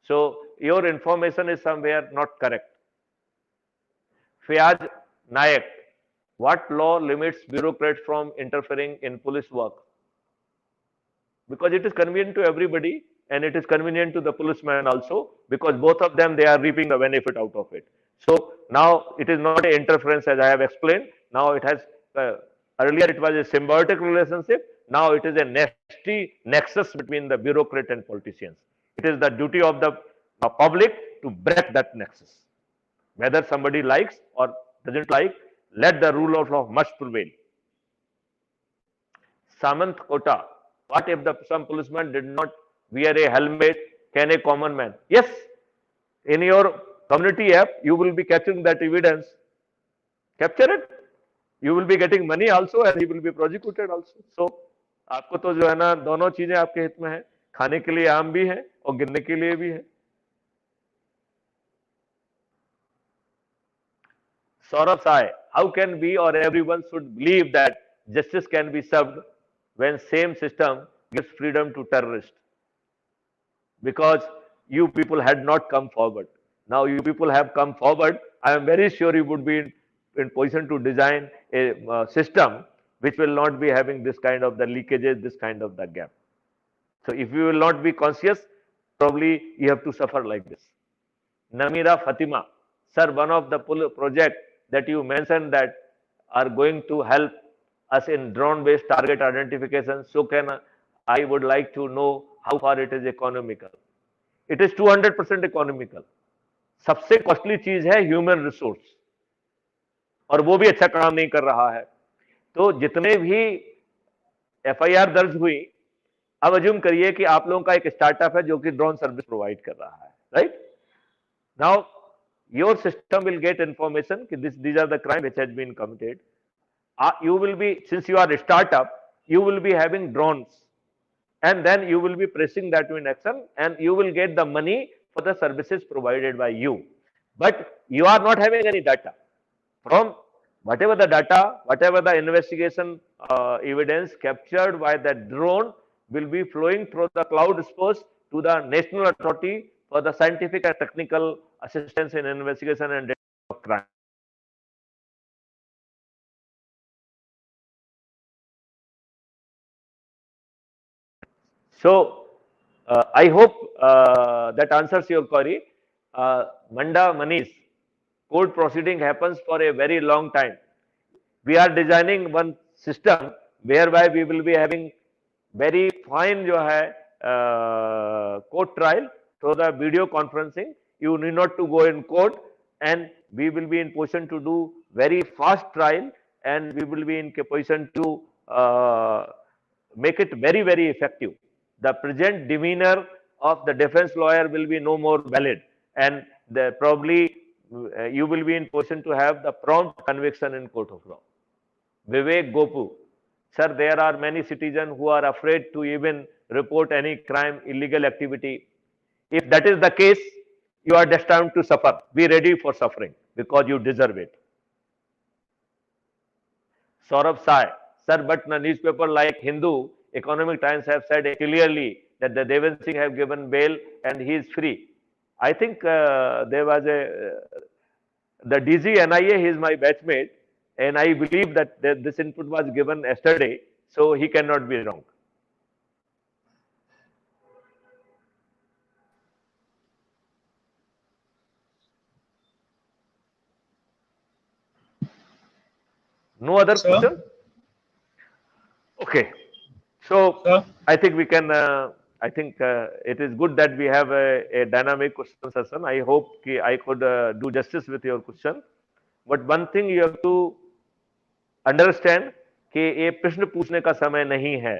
So your information is somewhere not correct. Fayaz Nayak, what law limits bureaucrats from interfering in police work? Because it is convenient to everybody and it is convenient to the policeman also, because both of them, they are reaping the benefit out of it. So now it is not an interference, as I have explained. Now it has, earlier it was a symbiotic relationship. Now it is a nasty nexus between the bureaucrat and politicians. It is the duty of the public to break that nexus. Whether somebody likes or doesn't like, let the rule of law must prevail. Samant Kota, what if some policeman did not wear a helmet? Can a common man? Yes, in your community app, you will be capturing that evidence. Capture it. You will be getting money also, and he will be prosecuted also. So, आपको तो जो है ना दोनों चीजें आपके हित में है, खाने के लिए आम भी है और गिनने के लिए भी है। Saurabh Sai, how can we or everyone should believe that justice can be served when same system gives freedom to terrorists? Because you people had not come forward. Now you people have come forward. I am very sure you would be in position to design a system which will not be having this kind of the leakages, this kind of the gap. So if you will not be conscious, probably you have to suffer like this. Namira Fatima, sir, one of the project that you mentioned that are going to help us in drone-based target identification. So I would like to know how far it is economical. It is 200% economical. सबसे costly चीज है human resource, और वो भी अच्छा काम नहीं कर रहा है। तो जितने भी एफआईआर दर्ज हुई, अब अज्यूम करिए कि आप लोगों का एक स्टार्टअप है जो कि ड्रोन सर्विस प्रोवाइड कर रहा है, right? Now your system will get information that these are the crime which has been committed. You will be, since you are a startup, you will be having drones, and then you will be pressing that in action, and you will get the money for the services provided by you. But you are not having any data. From whatever the data, whatever the investigation evidence captured by the drone will be flowing through the cloud source to the National Authority for the Scientific and Technical Assistance in Investigation and Detection of Crime. So, I hope that answers your query. Manda Manish, court proceeding happens for a very long time. We are designing one system whereby we will be having very fine court trial through the video conferencing. You need not to go in court, and we will be in position to do very fast trial, and we will be in position to make it very, very effective. The present demeanor of the defense lawyer will be no more valid, and probably you will be in position to have the prompt conviction in court of law. Vivek Gopu, sir, there are many citizens who are afraid to even report any crime, illegal activity. If that is the case, you are destined to suffer. Be ready for suffering because you deserve it. Saurabh Sai, sir, but the newspaper like Hindu, Economic Times have said clearly that the Devendra Singh have given bail and he is free. I think there was the DG NIA, he is my batchmate, and I believe that this input was given yesterday, so he cannot be wrong. No other Sir? question? Okay. So Sir? I think we can, I think it is good that we have a dynamic question session. I hope I could do justice with your question. But one thing you have to understand कि ये प्रश्न पूछने का समय नहीं है.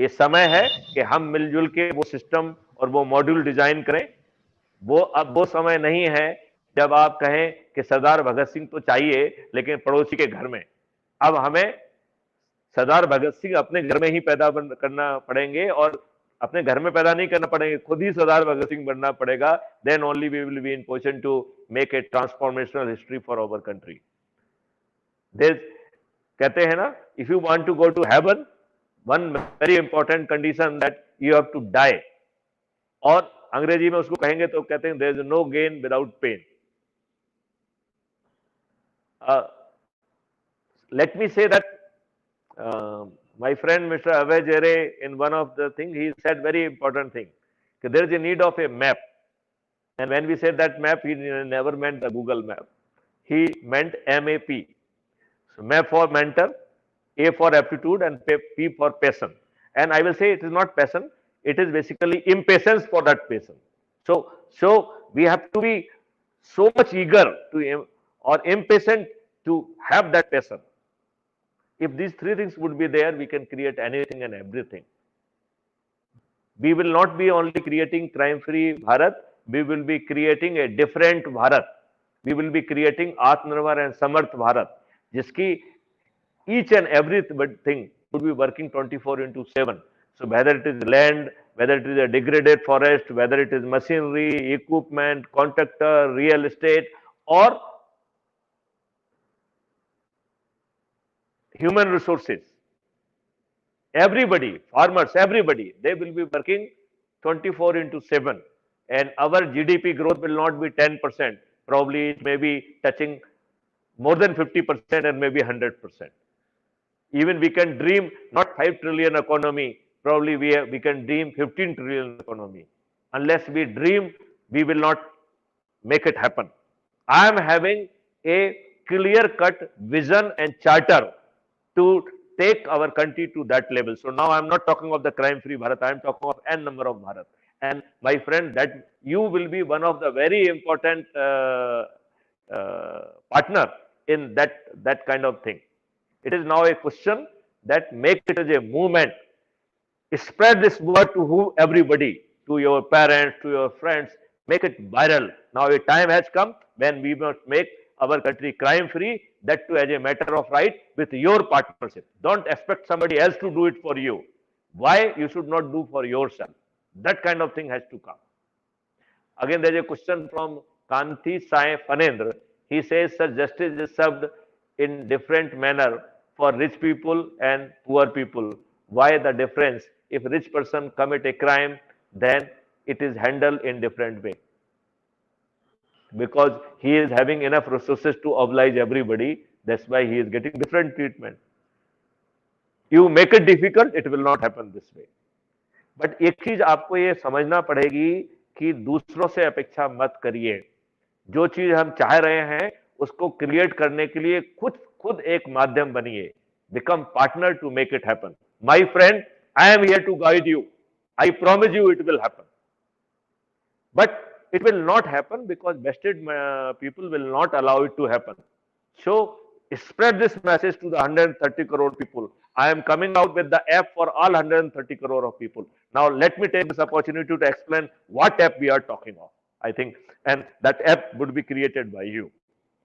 ये समय है कि हम मिलजुल के वो सिस्टम और वो मॉड्यूल डिजाइन करें. वो अब वो समय नहीं है जब आप कहें कि सरदार भगत सिंह तो चाहिए लेकिन पड़ोसी के घर में. अब हमें सरदार भगत सिंह अपने घर में ही पैदा करना पड़ेंगे और अपने घर में पैदा नहीं करना पड़ेंगे, खुद ही सरदार भगत सिंह बनना पड़ेगा. Then only we will be in position to make a transformational history for our country. कहते हैं ना, if you want to go to heaven, one very important condition that you have to die. और अंग्रेजी में उसको कहेंगे तो कहते हैं there is no gain without pain. Let me say that my friend Mr. Abhay Jere, in one of the things, he said very important thing. There is a need of a map. And when we said that map, he never meant the Google map. He meant MAP. So map for mentor, A for aptitude, and P for passion. And I will say it is not passion, it is basically impatience for that passion. So we have to be so much eager to or impatient to have that passion. If these three things would be there, we can create anything and everything. We will not be only creating crime-free Bharat, we will be creating a different Bharat. We will be creating Atmanirbhar and Samarth Bharat, jiski each and everything would be working 24/7. So whether it is land, whether it is a degraded forest, whether it is machinery, equipment, contractor, real estate, or human resources, everybody, farmers, everybody, they will be working 24/7. And our GDP growth will not be 10%. Probably it may be touching more than 50% and maybe 100%. Even we can dream not 5 trillion economy, probably we can dream 15 trillion economy. Unless we dream, we will not make it happen. I am having a clear-cut vision and charter to take our country to that level. So now I am not talking of the crime-free Bharat, I am talking of n number of Bharat. And my friend, that you will be one of the very important partner in that kind of thing. It is now a question that make it as a movement. Spread this word to everybody, to your parents, to your friends, make it viral. Now a time has come when we must make our country crime-free, that too as a matter of right with your partnership. Don't expect somebody else to do it for you. Why you should not do for yourself? That kind of thing has to come. Again, there is a question from Kanti Sai Fanendra. He says, sir, justice is served in different manner for rich people and poor people. Why the difference? If rich person commit a crime, then it is handled in different way. Because he is having enough resources to oblige everybody, that's why he is getting different treatment. You make it difficult, it will not happen this way. But एक चीज आपको ये समझना पड़ेगी कि दूसरों से अपेक्षा मत करिए. जो चीज हम चाह रहे हैं उसको क्रिएट करने के लिए खुद एक माध्यम बनिए. Become partner to make it happen. My friend, I am here to guide you. I promise you it will happen. But it will not happen because vested people will not allow it to happen. So spread this message to the 130 crore people. I am coming out with the app for all 130 crore of people. Now let me take this opportunity to explain what app we are talking of. I think, and that app would be created by you.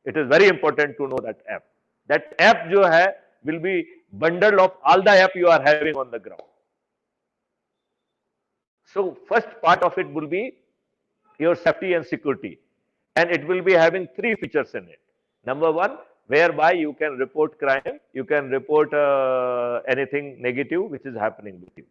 It is very important to know that app. That app जो है will be bundle of all the app you are having on the ground. So first part of it will be your safety and security, and it will be having three features in it. Number one, whereby you can report crime, you can report anything negative which is happening with you.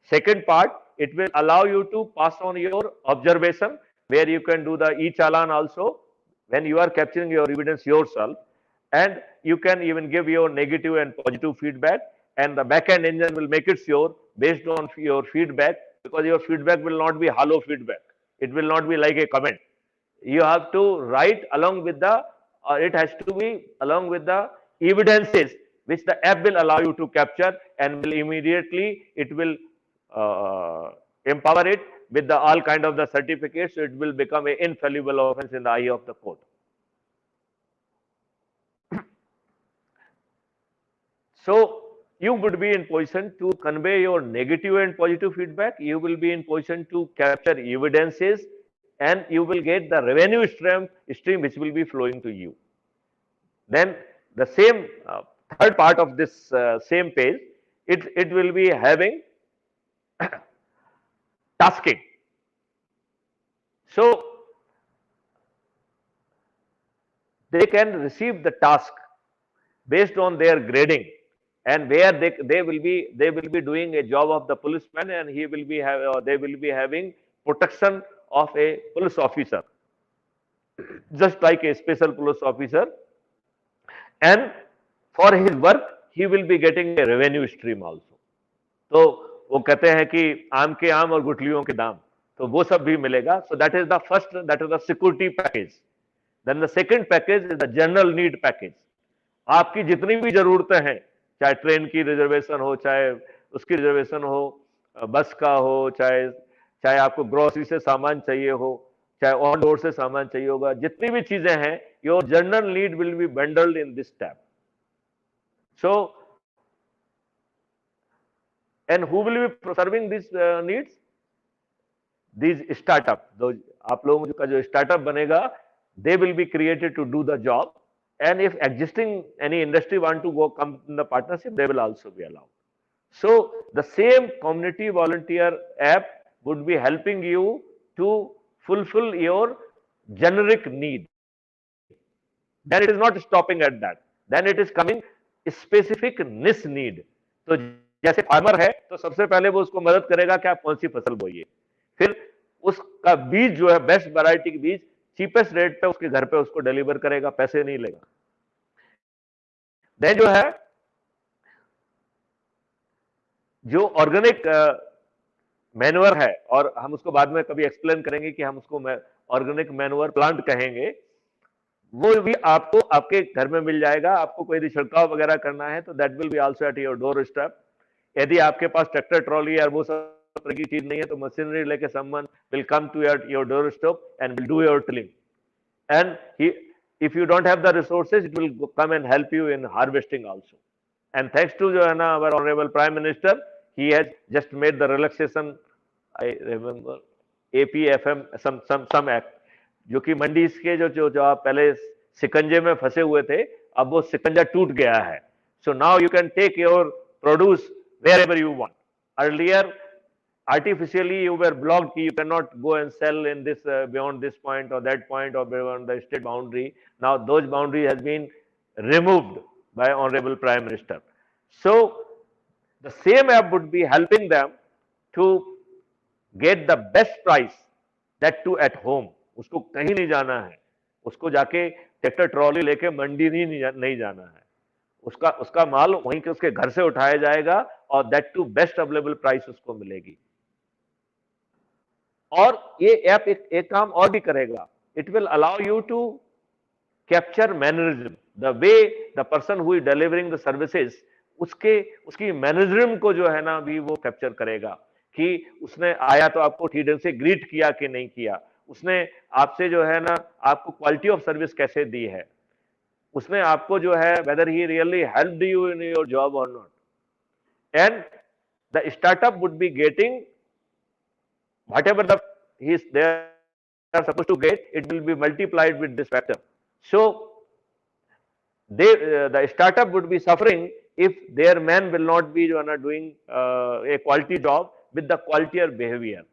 Second part, it will allow you to pass on your observation, where you can do the e-challan also when you are capturing your evidence yourself, and you can even give your negative and positive feedback, and the backend engine will make it sure based on your feedback, because your feedback will not be hollow feedback. It will not be like a comment. You have to write along with the, it has to be along with the evidences which the app will allow you to capture, and will immediately, it will empower it with the all kind of the certificates, so it will become an infallible offense in the eye of the court. So you would be in position to convey your negative and positive feedback. You will be in position to capture evidences, and you will get the revenue stream which will be flowing to you. Then the same third part of this same page, it will be having tasking. So they can receive the task based on their grading, and where they will be doing a job of the policeman, and they will be having protection of a police officer, just like a special police officer, and for his work he will be getting a revenue stream also. तो वो कहते हैं कि आम के आम और गुठलियों के दाम, तो वो सब भी मिलेगा. So that is the first, that is the security package. Then the second package is the general need package. आपकी जितनी भी जरूरतें हैं, चाहे ट्रेन की रिजर्वेशन हो, चाहे उसकी रिजर्वेशन हो, बस का हो, चाहे आपको ग्रोसरी से सामान चाहिए हो, चाहे ऑन डोर से सामान चाहिए होगा, जितनी भी चीजें हैं, your general need will be bundled in this tab. So and who will be serving these needs? These startup, those आप लोगों का जो startup बनेगा, they will be created to do the job, and if existing any industry want to come in the partnership, they will also be allowed. So the same community volunteer app would be helping you to fulfill your generic need. Then it is not stopping at that. Then it is coming specific niche need. तो जैसे farmer है, तो सबसे पहले वो उसको मदद करेगा कि आप कौन सी फसल बोइए, फिर उसका बीज जो है, बेस्ट वैरायटी के बीज चीपेस्ट रेट पे उसके घर पे उसको डिलीवर करेगा, पैसे नहीं लेगा. देन जो है, जो ऑर्गेनिक मैन्योर है, और हम उसको बाद में कभी एक्सप्लेन करेंगे कि हम उसको ऑर्गेनिक मैन्योर प्लांट कहेंगे, वो भी आपको आपके घर में मिल जाएगा. आपको कोई छिड़काव वगैरह करना है तो that will be also at your door step. यदि आपके पास ट्रैक्टर ट्रॉली और वो सब तरह की चीज नहीं है, तो मशीनरी लेके someone will come to your door step and will do your tilling. एंड if you don't have the resources, it will come and help you in harvesting also. And thanks to जो है ना, our honorable prime minister, he has just made the relaxation, I remember APFM some act, जो कि मंडी के जो आप पहले सिकंजे में फंसे हुए थे, अब वो सिकंजा टूट गया है. So now you can take your produce wherever you want. Earlier, artificially you were blocked, you cannot go and sell in this beyond this point or that point or beyond the state boundary. Now those boundary has been removed by honorable prime minister. So the same app would be helping them to get the best price, that too at home. उसको कहीं नहीं जाना है, उसको जाके tractor trolley लेके मंडी नहीं जाना है, उसका माल वहीं के उसके घर से उठाया जाएगा, और that too best available price उसको मिलेगी. और ये ऐप एक काम और भी करेगा. It will allow you to capture mannerism, the way the person who is delivering the services, उसकी मैनरिज्म को जो है ना भी वो कैप्चर करेगा, कि उसने आया तो आपको ठीक ढंग से ग्रीट किया कि नहीं किया, उसने आपसे जो है ना आपको क्वालिटी ऑफ सर्विस कैसे दी है, उसने आपको जो है whether he really helped you in your job or not. And the startup would be getting whatever he is there are supposed to get, it will be multiplied with this factor. So the startup would be suffering if their men will not be doing a quality job with the qualitier behavior.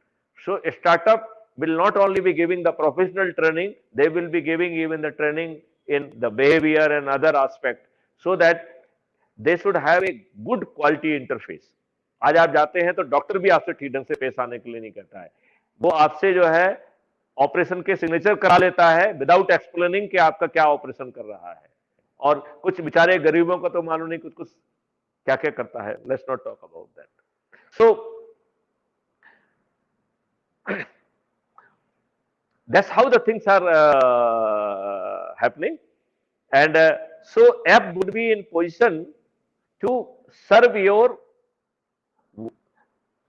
So a startup will not only be giving the professional training, they will be giving even the training in the behavior and other aspect, so that they should have a good quality interface. आज आप जाते हैं तो doctor भी आपसे ठीक ढंग से पेश आने के लिए नहीं कहता है, वो आपसे जो है ऑपरेशन के सिग्नेचर करा लेता है विदाउट एक्सप्लेनिंग कि आपका क्या ऑपरेशन कर रहा है, और कुछ बेचारे गरीबों का तो मालूम नहीं कुछ कुछ क्या क्या करता है. Let's not talk about that. So that's how the things are happening, and so app would be in position to serve your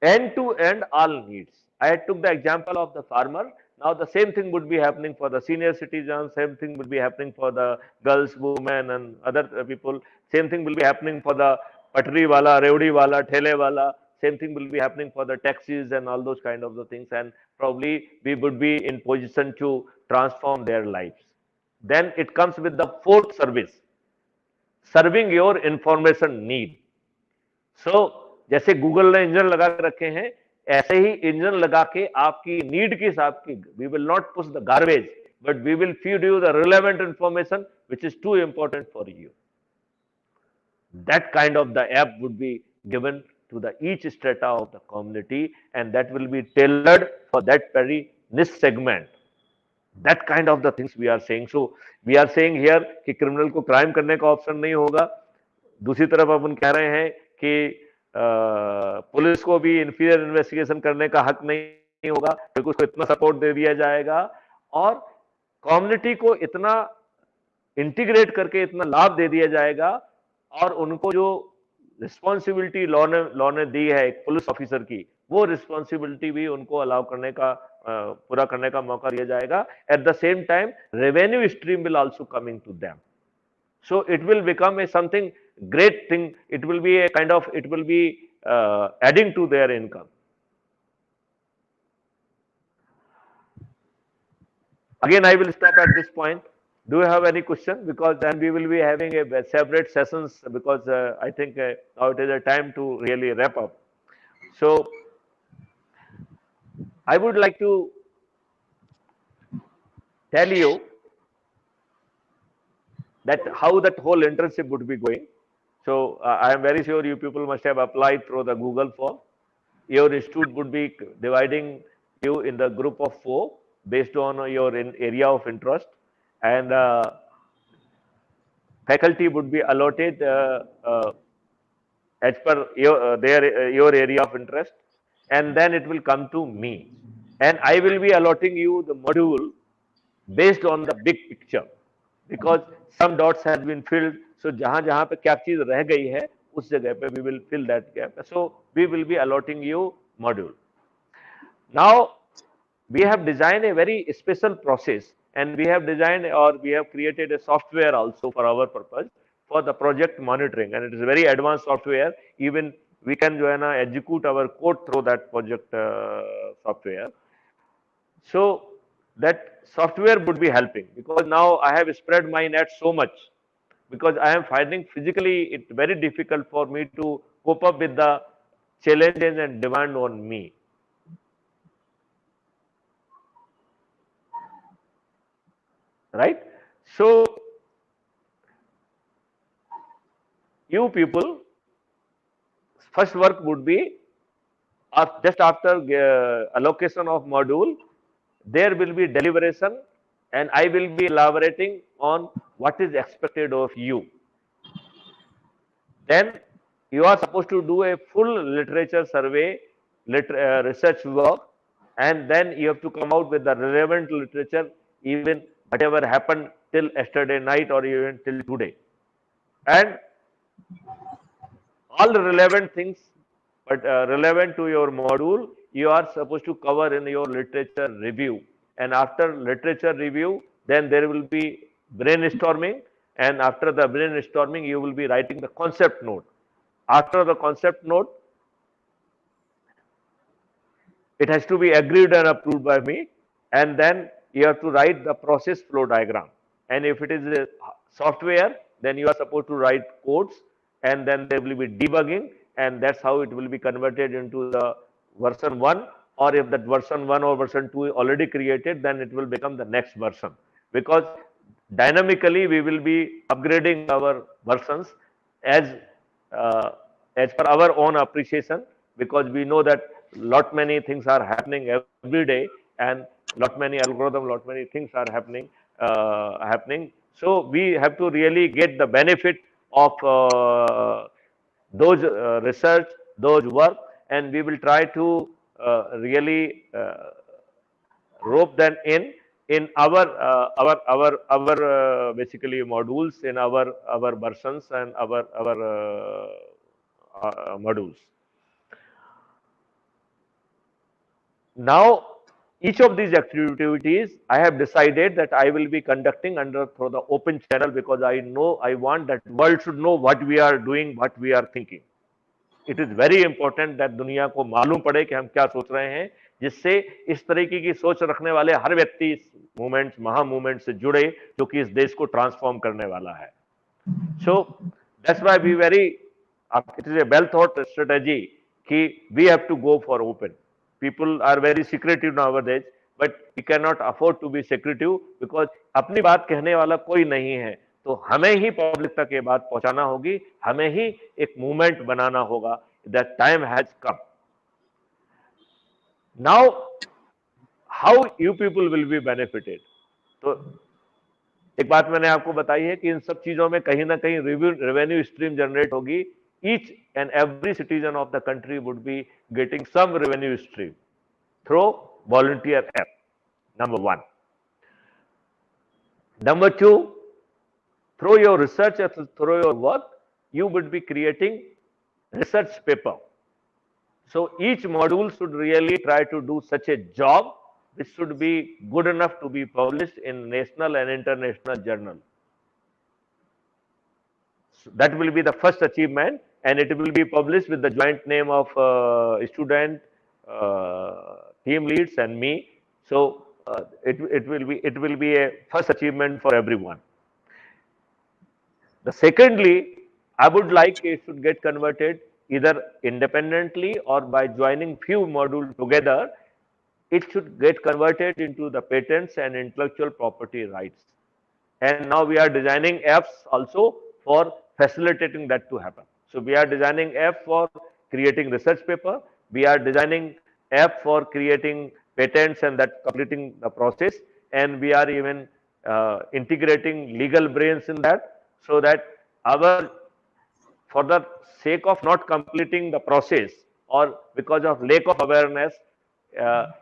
end to end all needs. I took the example of the farmer. Now the same thing would be happening for the senior citizens, same thing would be happening for the girls, women and other people, same thing will be happening for the patri wala, revdi wala, thele wala, same thing will be happening for the taxis and all those kind of the things, and probably we would be in position to transform their lives. Then it comes with the fourth service, serving your information need. So जैसे Google ने engine लगा के रखे हैं, ऐसे ही engine लगा के आपकी नीड के हिसाब की, we will not push the garbage, but we will feed you the relevant information which is too important for you. That kind of the app would be given to the each strata of the community, and that will be tailored for that very niche segment. That kind of the things we are saying. So we are saying here कि criminal को crime करने का option नहीं होगा. दूसरी तरफ अपन कह रहे हैं कि पुलिस को भी इंफीरियर इन्वेस्टिगेशन करने का हक नहीं होगा, क्योंकि उसको इतना सपोर्ट दे दिया जाएगा, और कम्युनिटी को इतना इंटीग्रेट करके इतना लाभ दे दिया जाएगा, और उनको जो रिस्पॉन्सिबिलिटी लॉ ने दी है एक पुलिस ऑफिसर की, वो रिस्पॉन्सिबिलिटी भी उनको अलाउ करने का पूरा करने का मौका दिया जाएगा. At the same time revenue stream will also coming to them. So it will become a something great thing. It will be a kind of, it will be adding to their income. Again, I will stop at this point. Do you have any question? Because then we will be having a separate sessions, because I think now it is a time to really wrap up. So I would like to tell you that how that whole internship would be going. So I am very sure you people must have applied through the Google form. Your institute would be dividing you in the group of 4 based on your area of interest, and faculty would be allotted as per your area of interest, and then it will come to me, and I will be allotting you the module based on the big picture, because some dots have been filled. So जहां पे क्या चीज रह गई है उस जगह पे we will fill that gap. So we will be allotting you module. Now we have designed a very special process, and we have designed, or we have created a software also for our purpose for the project monitoring, and it is a very advanced software. Even we can execute our code through that project software. So that software would be helping, because now I have spread my net so much, because I am finding physically it very difficult for me to cope up with the challenges and demand on me. Right? So you people, first work would be just after allocation of module, there will be deliberation, and I will be elaborating on what is expected of you. Then you are supposed to do a full literature survey, research work, and then you have to come out with the relevant literature, even whatever happened till yesterday night or even till today, and all the relevant things, but relevant to your module, you are supposed to cover in your literature review. And after literature review, then there will be brainstorming, and after the brainstorming, you will be writing the concept note. After the concept note, it has to be agreed and approved by me, and then you have to write the process flow diagram. And if it is a software, then you are supposed to write codes, and then there will be debugging, and that's how it will be converted into the version 1. Or if that version 1 or version 2 is already created, then it will become the next version, because dynamically we will be upgrading our versions as as per our own appreciation, because we know that lot many things are happening every day, and lot many algorithm, lot many things are happening. So we have to really get the benefit of those research, those work, and we will try to really rope them in our basically modules, in our versions and our modules. Now, each of these activities I have decided that I will be conducting through the open channel, because I want that world should know what we are doing, what we are thinking. It is very important that दुनिया को मालूम पड़े कि हम क्या सोच रहे हैं, जिससे इस तरीके की सोच रखने वाले हर व्यक्ति इस मूवमेंट, महा मूवमेंट से जुड़े, जो कि इस देश को ट्रांसफॉर्म करने वाला है. So that's why we it is a well thought strategy कि we have to go for open. People are very secretive nowadays, but we cannot afford to be secretive, because अपनी बात कहने वाला कोई नहीं है, तो हमें ही पब्लिक तक ये बात पहुंचाना होगी, हमें ही एक मूवमेंट बनाना होगा. That time has come. Now, how you people will be benefited? तो एक बात मैंने आपको बताई है कि इन सब चीजों में कहीं ना कहीं रेवेन्यू स्ट्रीम जनरेट होगी. Each and every citizen of the country would be getting some revenue stream through volunteer app. Number 1. Number 2, through your research or through your work, you would be creating research paper. So each module should really try to do such a job which should be good enough to be published in national and international journal. So that will be the first achievement, and it will be published with the joint name of student, team leads, and me. So it will be a first achievement for everyone. The secondly, I would like it should get converted either independently or by joining few modules together. It should get converted into the patents and intellectual property rights. And now we are designing apps also for facilitating that to happen. So we are designing app for creating research paper. We are designing app for creating patents and that completing the process. And we are even integrating legal brains in that, so that for the sake of not completing the process or because of lack of awareness,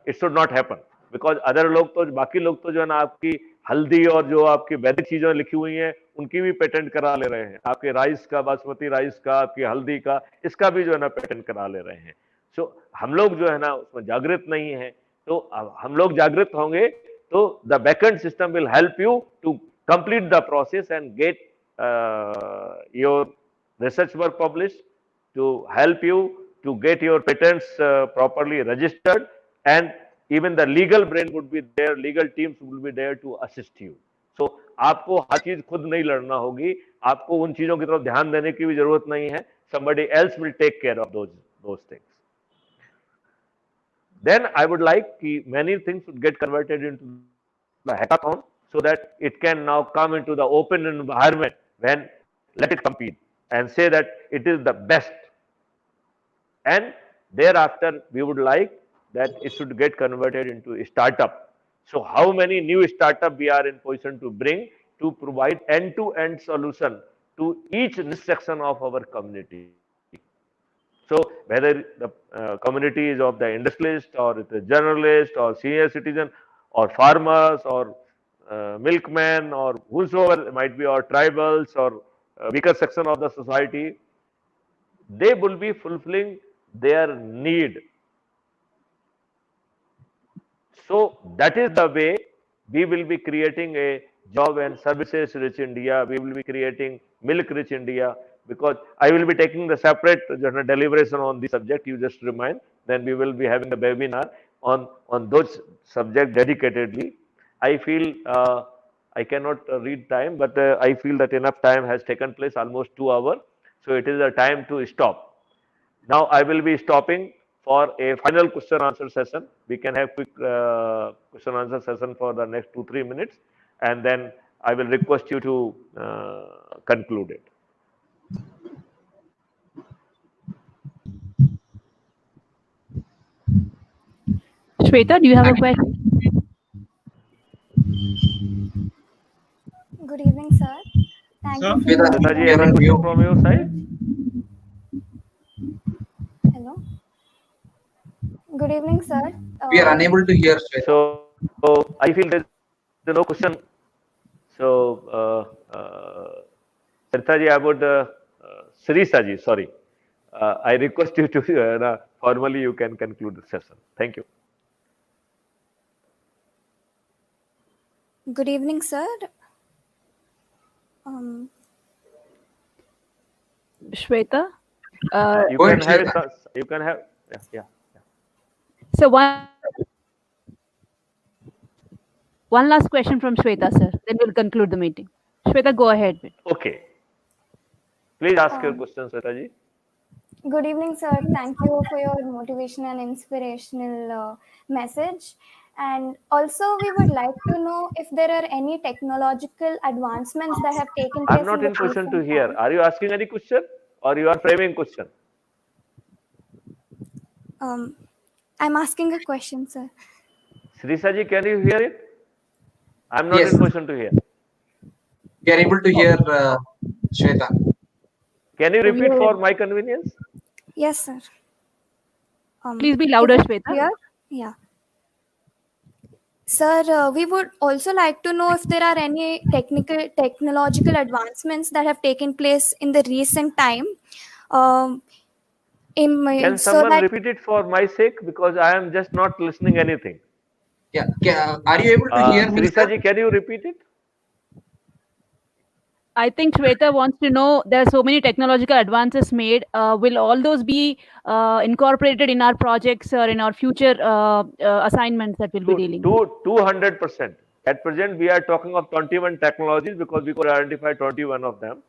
it should not happen. Because other लोग तो बाकी लोग तो जो है ना आपकी हल्दी और जो आपकी वैदिक चीजें लिखी हुई हैं उनकी भी पेटेंट करा ले रहे हैं. आपके राइस का, बासमती राइस का, आपकी हल्दी का, इसका भी जो है ना पेटेंट करा ले रहे हैं. सो हम लोग जो है ना उसमें जागृत नहीं है. तो हम लोग जागृत होंगे तो the backend system will help you to complete the process and get your research work published, to help you to get your patents properly registered, and even the legal brain would be there, legal teams would be there to assist you. So आपको हर चीज खुद नहीं लड़ना होगी, आपको उन चीजों की तरफ ध्यान देने की भी जरूरत नहीं है. Somebody else will take care of those things. Then I would like many things would get converted into the hackathon, so that it can now come into the open environment when let it compete and say that it is the best. And thereafter, we would like that it should get converted into a startup. So how many new startup we are in position to bring to provide end-to-end solution to each section of our community. So whether the community is of the industrialist or the journalist or senior citizen or farmers or milkmen or whosoever it might be, or tribals or weaker section of the society, they will be fulfilling their need. So that is the way we will be creating a job and services rich India. We will be creating milk rich India, because I will be taking the separate deliberation on the subject. You just remind. Then we will be having a webinar on those subject dedicatedly. I feel I cannot read time, but I feel that enough time has taken place, almost 2 hours. So it is a time to stop. Now I will be stopping for a final question answer session. We can have quick question answer session for the next 2-3 minutes, and then I will request you to conclude it. Shweta, do you have a question? Good evening, sir. Thank you for Shweta, your Shweta ji, you're any on question mute. from your side? hello. Good evening, sir. We are unable to hear Shweta. So I feel there's no question. So Sarita ji, I would Sirisa ji, sorry. I request you to formally you can conclude the session. Thank you. Good evening, sir. Shweta? You Go can ahead, have Shweta. it. You can have. Yeah. So one last question from Shweta, sir. Then we'll conclude the meeting. Shweta, go ahead. Okay. Please ask your question, Shweta ji. Good evening, sir. Thank you for your motivational and inspirational message. And also, we would like to know if there are any technological advancements that have taken I'm place not in the in position to recent hear. time. Are you asking any question or you are framing question? I'm asking a question, sir. Srisa ji, can you hear it? I'm not Yes, in position to hear. we are able to hear Shweta. Can you So we repeat are- for my convenience? Yes, sir. Please be Is louder, it Shweta. clear? Yeah. Sir, we would also like to know if there are any technological advancements that have taken place in the recent time, Can so someone that repeat it for my sake? Because I am just not listening anything. Yeah, are you able to hear me, Srisa sir? ji, can you repeat it? I think Shweta wants to know there are so many technological advances made. Will all those be incorporated in our projects or in our future assignments that we'll be dealing with? 200%. At present, we are talking of 21 technologies because we could identify 21 of them.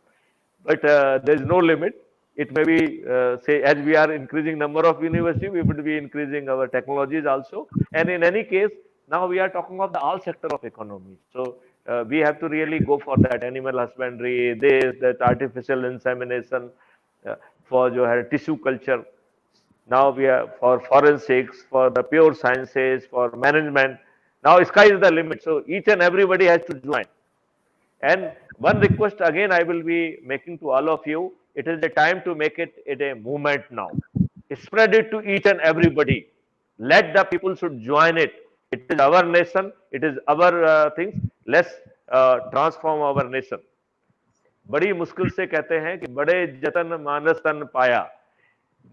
But there is no limit. It may be, say, as we are increasing number of universities, we would be increasing our technologies also. And in any case, now we are talking of the all sector of economy. So we have to really go for that animal husbandry, that artificial insemination, for tissue culture. Now we are for forensics, for the pure sciences, for management. Now sky is the limit. So each and everybody has to join. And one request again I will be making to all of you, it is the time to make it a movement now. Spread it to each and everybody. Let the people should join it. It is our nation. It is our things. Let's transform our nation. बड़ी मुश्किल से कहते हैं कि बड़े जतन मानस तन पाया,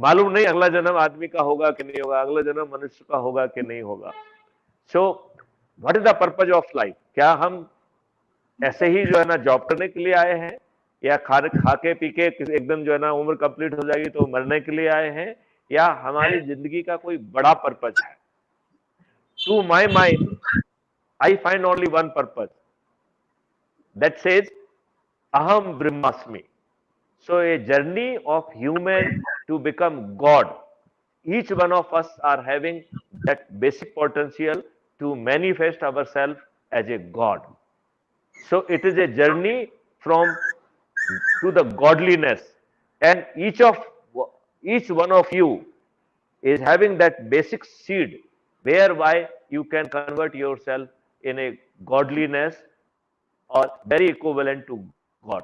मालूम नहीं अगला जन्म आदमी का होगा कि नहीं होगा, अगला जन्म मनुष्य का होगा कि नहीं होगा. So what is the purpose of life? क्या हम ऐसे ही जॉब करने के लिए आए हैं, या खा के पी के एकदम उम्र कंप्लीट हो जाएगी तो मरने के लिए आए हैं, या हमारी जिंदगी का कोई बड़ा पर्पज है? To my mind I find only one purpose that says aham brahmasmi. So a journey of human to become God. Each one of us are having that basic potential to manifest ourselves as a God. So it is a journey to the godliness, and each one of you is having that basic seed whereby you can convert yourself in a godliness or very equivalent to God.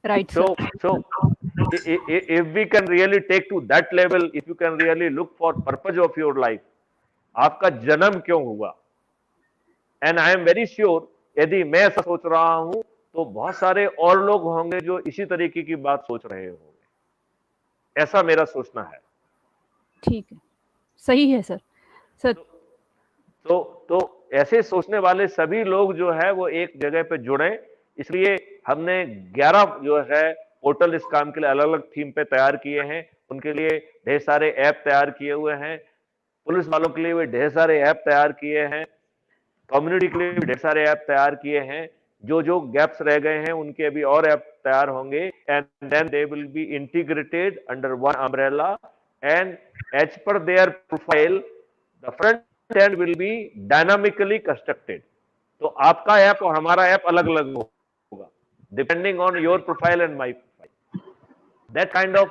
Right, sir. So if we can really take to that level, if you can really look for purpose of your life, आपका जन्म क्यों हुआ? And I am very sure यदि मैं ऐसा सोच रहा हूं तो बहुत सारे और लोग होंगे जो इसी तरीके की बात सोच रहे होंगे. ऐसा मेरा सोचना है. ठीक है, सही है सर. सर तो ऐसे सोचने वाले सभी लोग जो है वो एक जगह पे जुड़े. इसलिए हमने 11 जो है पोर्टल इस काम के लिए अलग अलग थीम पे तैयार किए हैं. उनके लिए ढेर सारे ऐप तैयार किए हुए हैं. पुलिस वालों के लिए भी ढेर सारे ऐप तैयार किए हैं, कम्युनिटी के लिए भी ढेर सारे ऐप तैयार किए हैं। जो जो गैप्स रह गए हैं उनके अभी और ऐप तैयार होंगे, and then they will be integrated under one umbrella, and as per their profile the front end will be dynamically constructed. तो आपका ऐप और हमारा ऐप अलग अलग होगा, depending on your profile and my profile. That kind of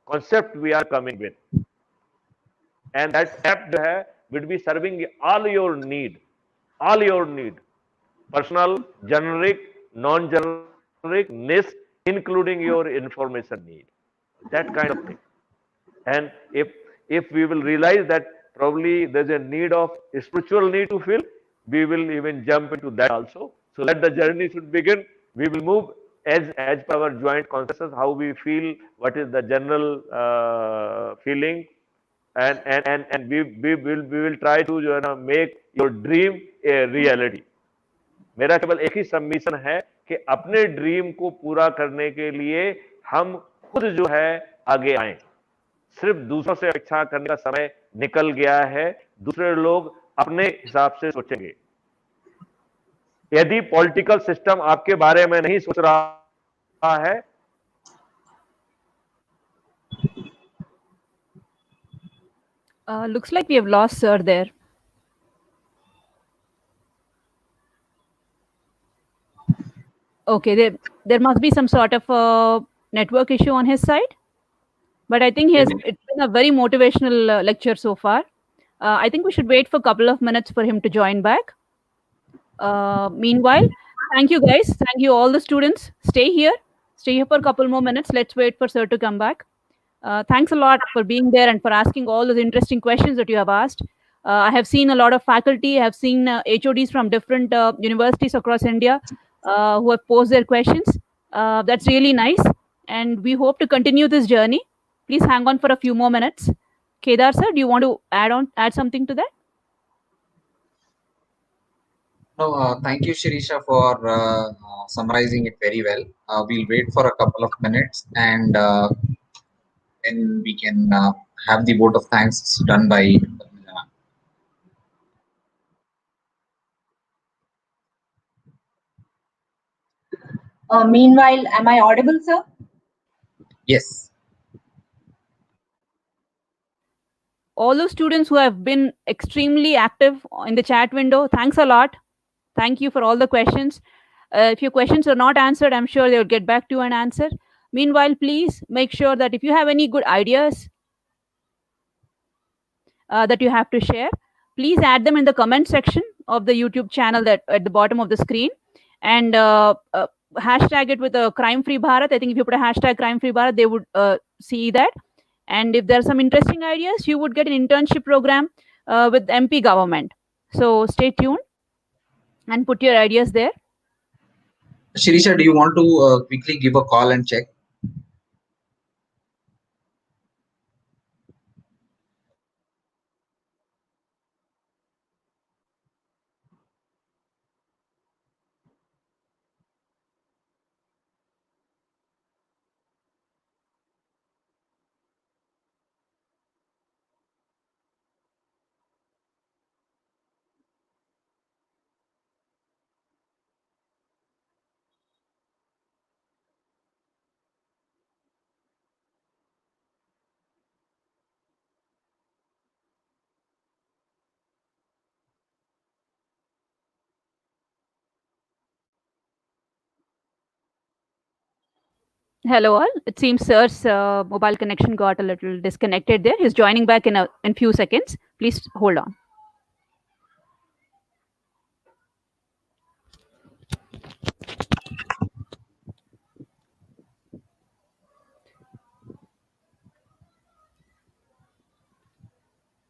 concept we are coming with, and that app जो है will be serving all your need, personal, generic, non-generic, niche, including your information need, that kind of thing. And if we will realize that probably there's a need of a spiritual need to fill, we will even jump into that also. So let the journey should begin. We will move as per our joint consciousness, how we feel, what is the general feeling, and we will try to make your dream a reality. मेरा केवल एक ही submission है कि अपने dream को पूरा करने के लिए हम खुद जो है आगे आए। सिर्फ दूसरों से अपेक्षा करने का समय निकल गया है, दूसरे लोग अपने हिसाब से सोचेंगे। यदि पॉलिटिकल सिस्टम आपके बारे में नहीं सोच रहा है, looks like we have lost sir there. Okay, there must be some sort of a network issue on his side, but I think it's been a very motivational lecture so far. I think we should wait for a couple of minutes for him to join back. Meanwhile, thank you guys. Thank you all the students. Stay here for a couple more minutes. Let's wait for sir to come back. Thanks a lot for being there and for asking all those interesting questions that you have asked. I have seen a lot of faculty. I have seen HODs from different universities across India who have posed their questions. That's really nice. And we hope to continue this journey. Please hang on for a few more minutes. Kedar sir, do you want to add something to that? No, thank you, Shirisha, for summarizing it very well. We'll wait for a couple of minutes, and then we can have the vote of thanks done by. Meanwhile, am I audible, sir? Yes. All those students who have been extremely active in the chat window, thanks a lot. Thank you for all the questions. If your questions are not answered, I'm sure they'll get back to you and answer. Meanwhile, please make sure that if you have any good ideas that you have to share, please add them in the comment section of the YouTube channel that at the bottom of the screen, and hashtag it with a Crime Free Bharat. I think if you put a hashtag Crime Free Bharat, they would see that. And if there are some interesting ideas, you would get an internship program with MP government. So stay tuned and put your ideas there. Shirisha, do you want to quickly give a call and check? Hello all. It seems sir's mobile connection got a little disconnected there. He's joining back in few seconds. Please hold on.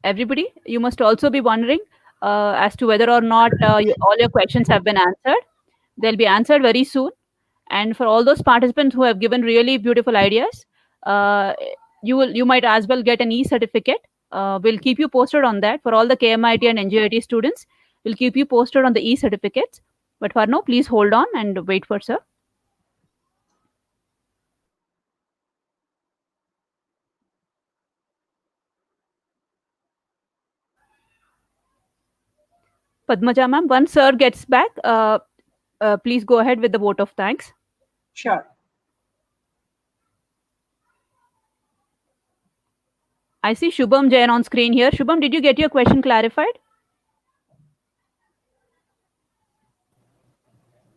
Everybody, you must also be wondering as to whether or not all your questions have been answered. They'll be answered very soon. And for all those participants who have given really beautiful ideas, you might as well get an e-certificate. We'll keep you posted on that. For all the KMIT and NJIT students, we'll keep you posted on the e-certificates. But for now, please hold on and wait for sir. Padmaja ma'am, once sir gets back, please go ahead with the vote of thanks. Sure. I see Shubham Jain on screen here. Shubham, did you get your question clarified?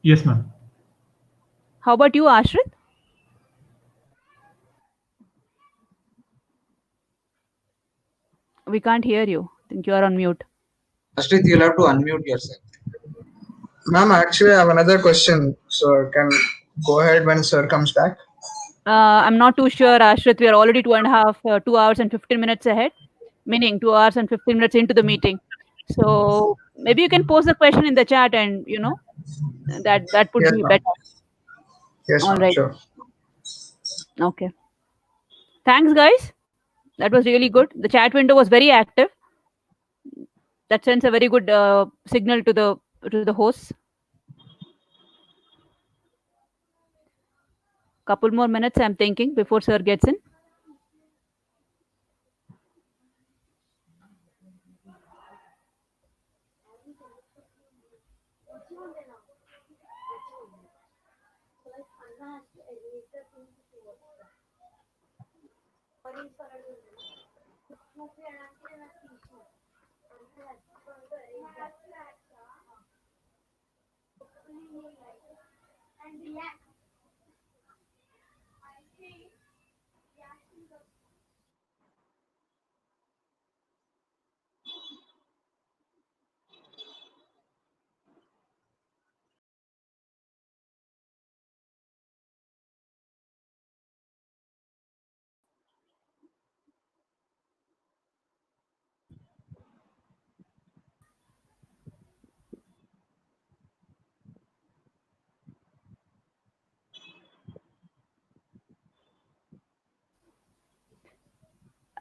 Yes, ma'am. How about you, Ashrit? We can't hear you. I think you are on mute. Ashrit, you'll have to unmute yourself. Ma'am, actually, I have another question. So can go ahead when sir comes back. I'm not too sure, Ashrit. We are already 2 hours and 15 minutes ahead, meaning 2 hours and 15 minutes into the meeting. So maybe you can post the question in the chat, and that would Yes, be ma'am. better. Yes, All ma'am. right. Sure. Okay. Thanks, guys. That was really good. The chat window was very active. That sends a very good signal to the hosts. Couple more minutes, I'm thinking, before sir gets in.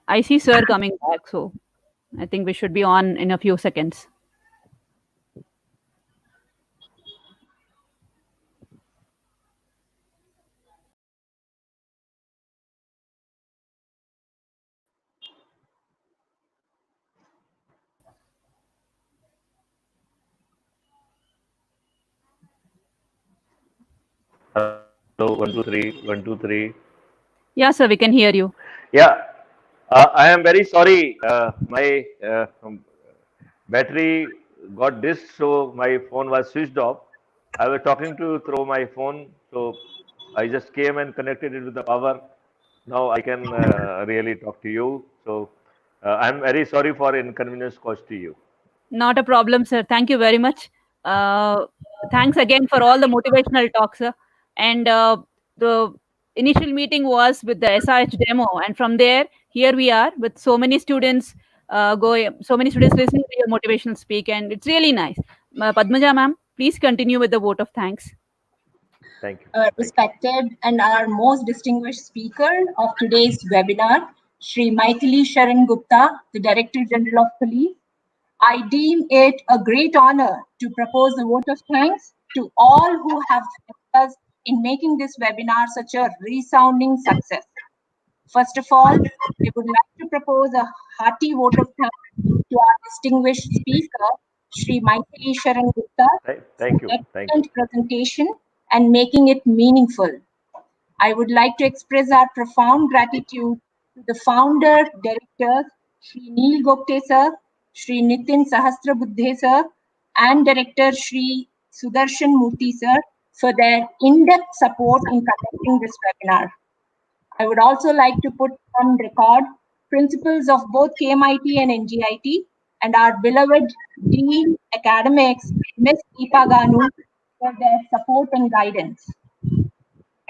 I see sir coming back, so I think we should be on in a few seconds. Hello, 1 2 3, 1 2 3. Yeah, sir, we can hear you. Yeah, I am very sorry. My battery got this, so my phone was switched off. I was talking to you through my phone, so I just came and connected it with the power. Now I can really talk to you. So I'm very sorry for inconvenience caused to you. Not a problem, sir. Thank you very much. Thanks again for all the motivational talks, sir. And the initial meeting was with the SIH demo, and from there, here we are with so many students so many students listening to your motivational speak, and it's really nice. Padmaja ma'am, please continue with the vote of thanks. Thank you. Respected and our most distinguished speaker of today's webinar, Shri Maithili Sharan Gupta, the Director General of Police. I deem it a great honor to propose a vote of thanks to all who have helped us in making this webinar such a resounding success. First of all, we would like to propose a hearty vote of thanks to our distinguished speaker, Shri Maithili Sharan Gupta, Thank for you. Thank you. excellent presentation and making it meaningful. I would like to express our profound gratitude to the founder, directors, Shri Neil Gopte sir, Shri Nitin Sahasrabuddhe sir, and director Shri Sudarshan Murthy sir for their in-depth support in conducting this webinar. I would also like to put on record principals of both KMIT and NGIT and our beloved Dean Academics, Ms. Deepa Ganu, for their support and guidance.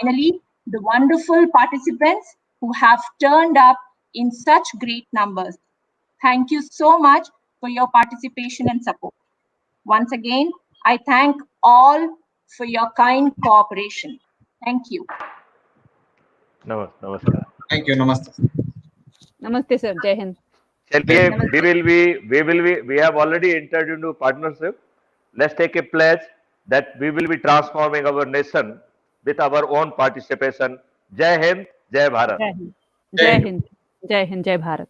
Finally, the wonderful participants who have turned up in such great numbers. Thank you so much for your participation and support. Once again, I thank all for your kind cooperation. Thank you. Namaskar. Thank you. Namaste. Namaste, sir. Jai Hind. We have already entered into partnership. Let's take a pledge that we will be transforming our nation with our own participation. Jai Hind, Jai Bharat. Jai Hind. Jai Hind. Jai Hind. Jai Bharat.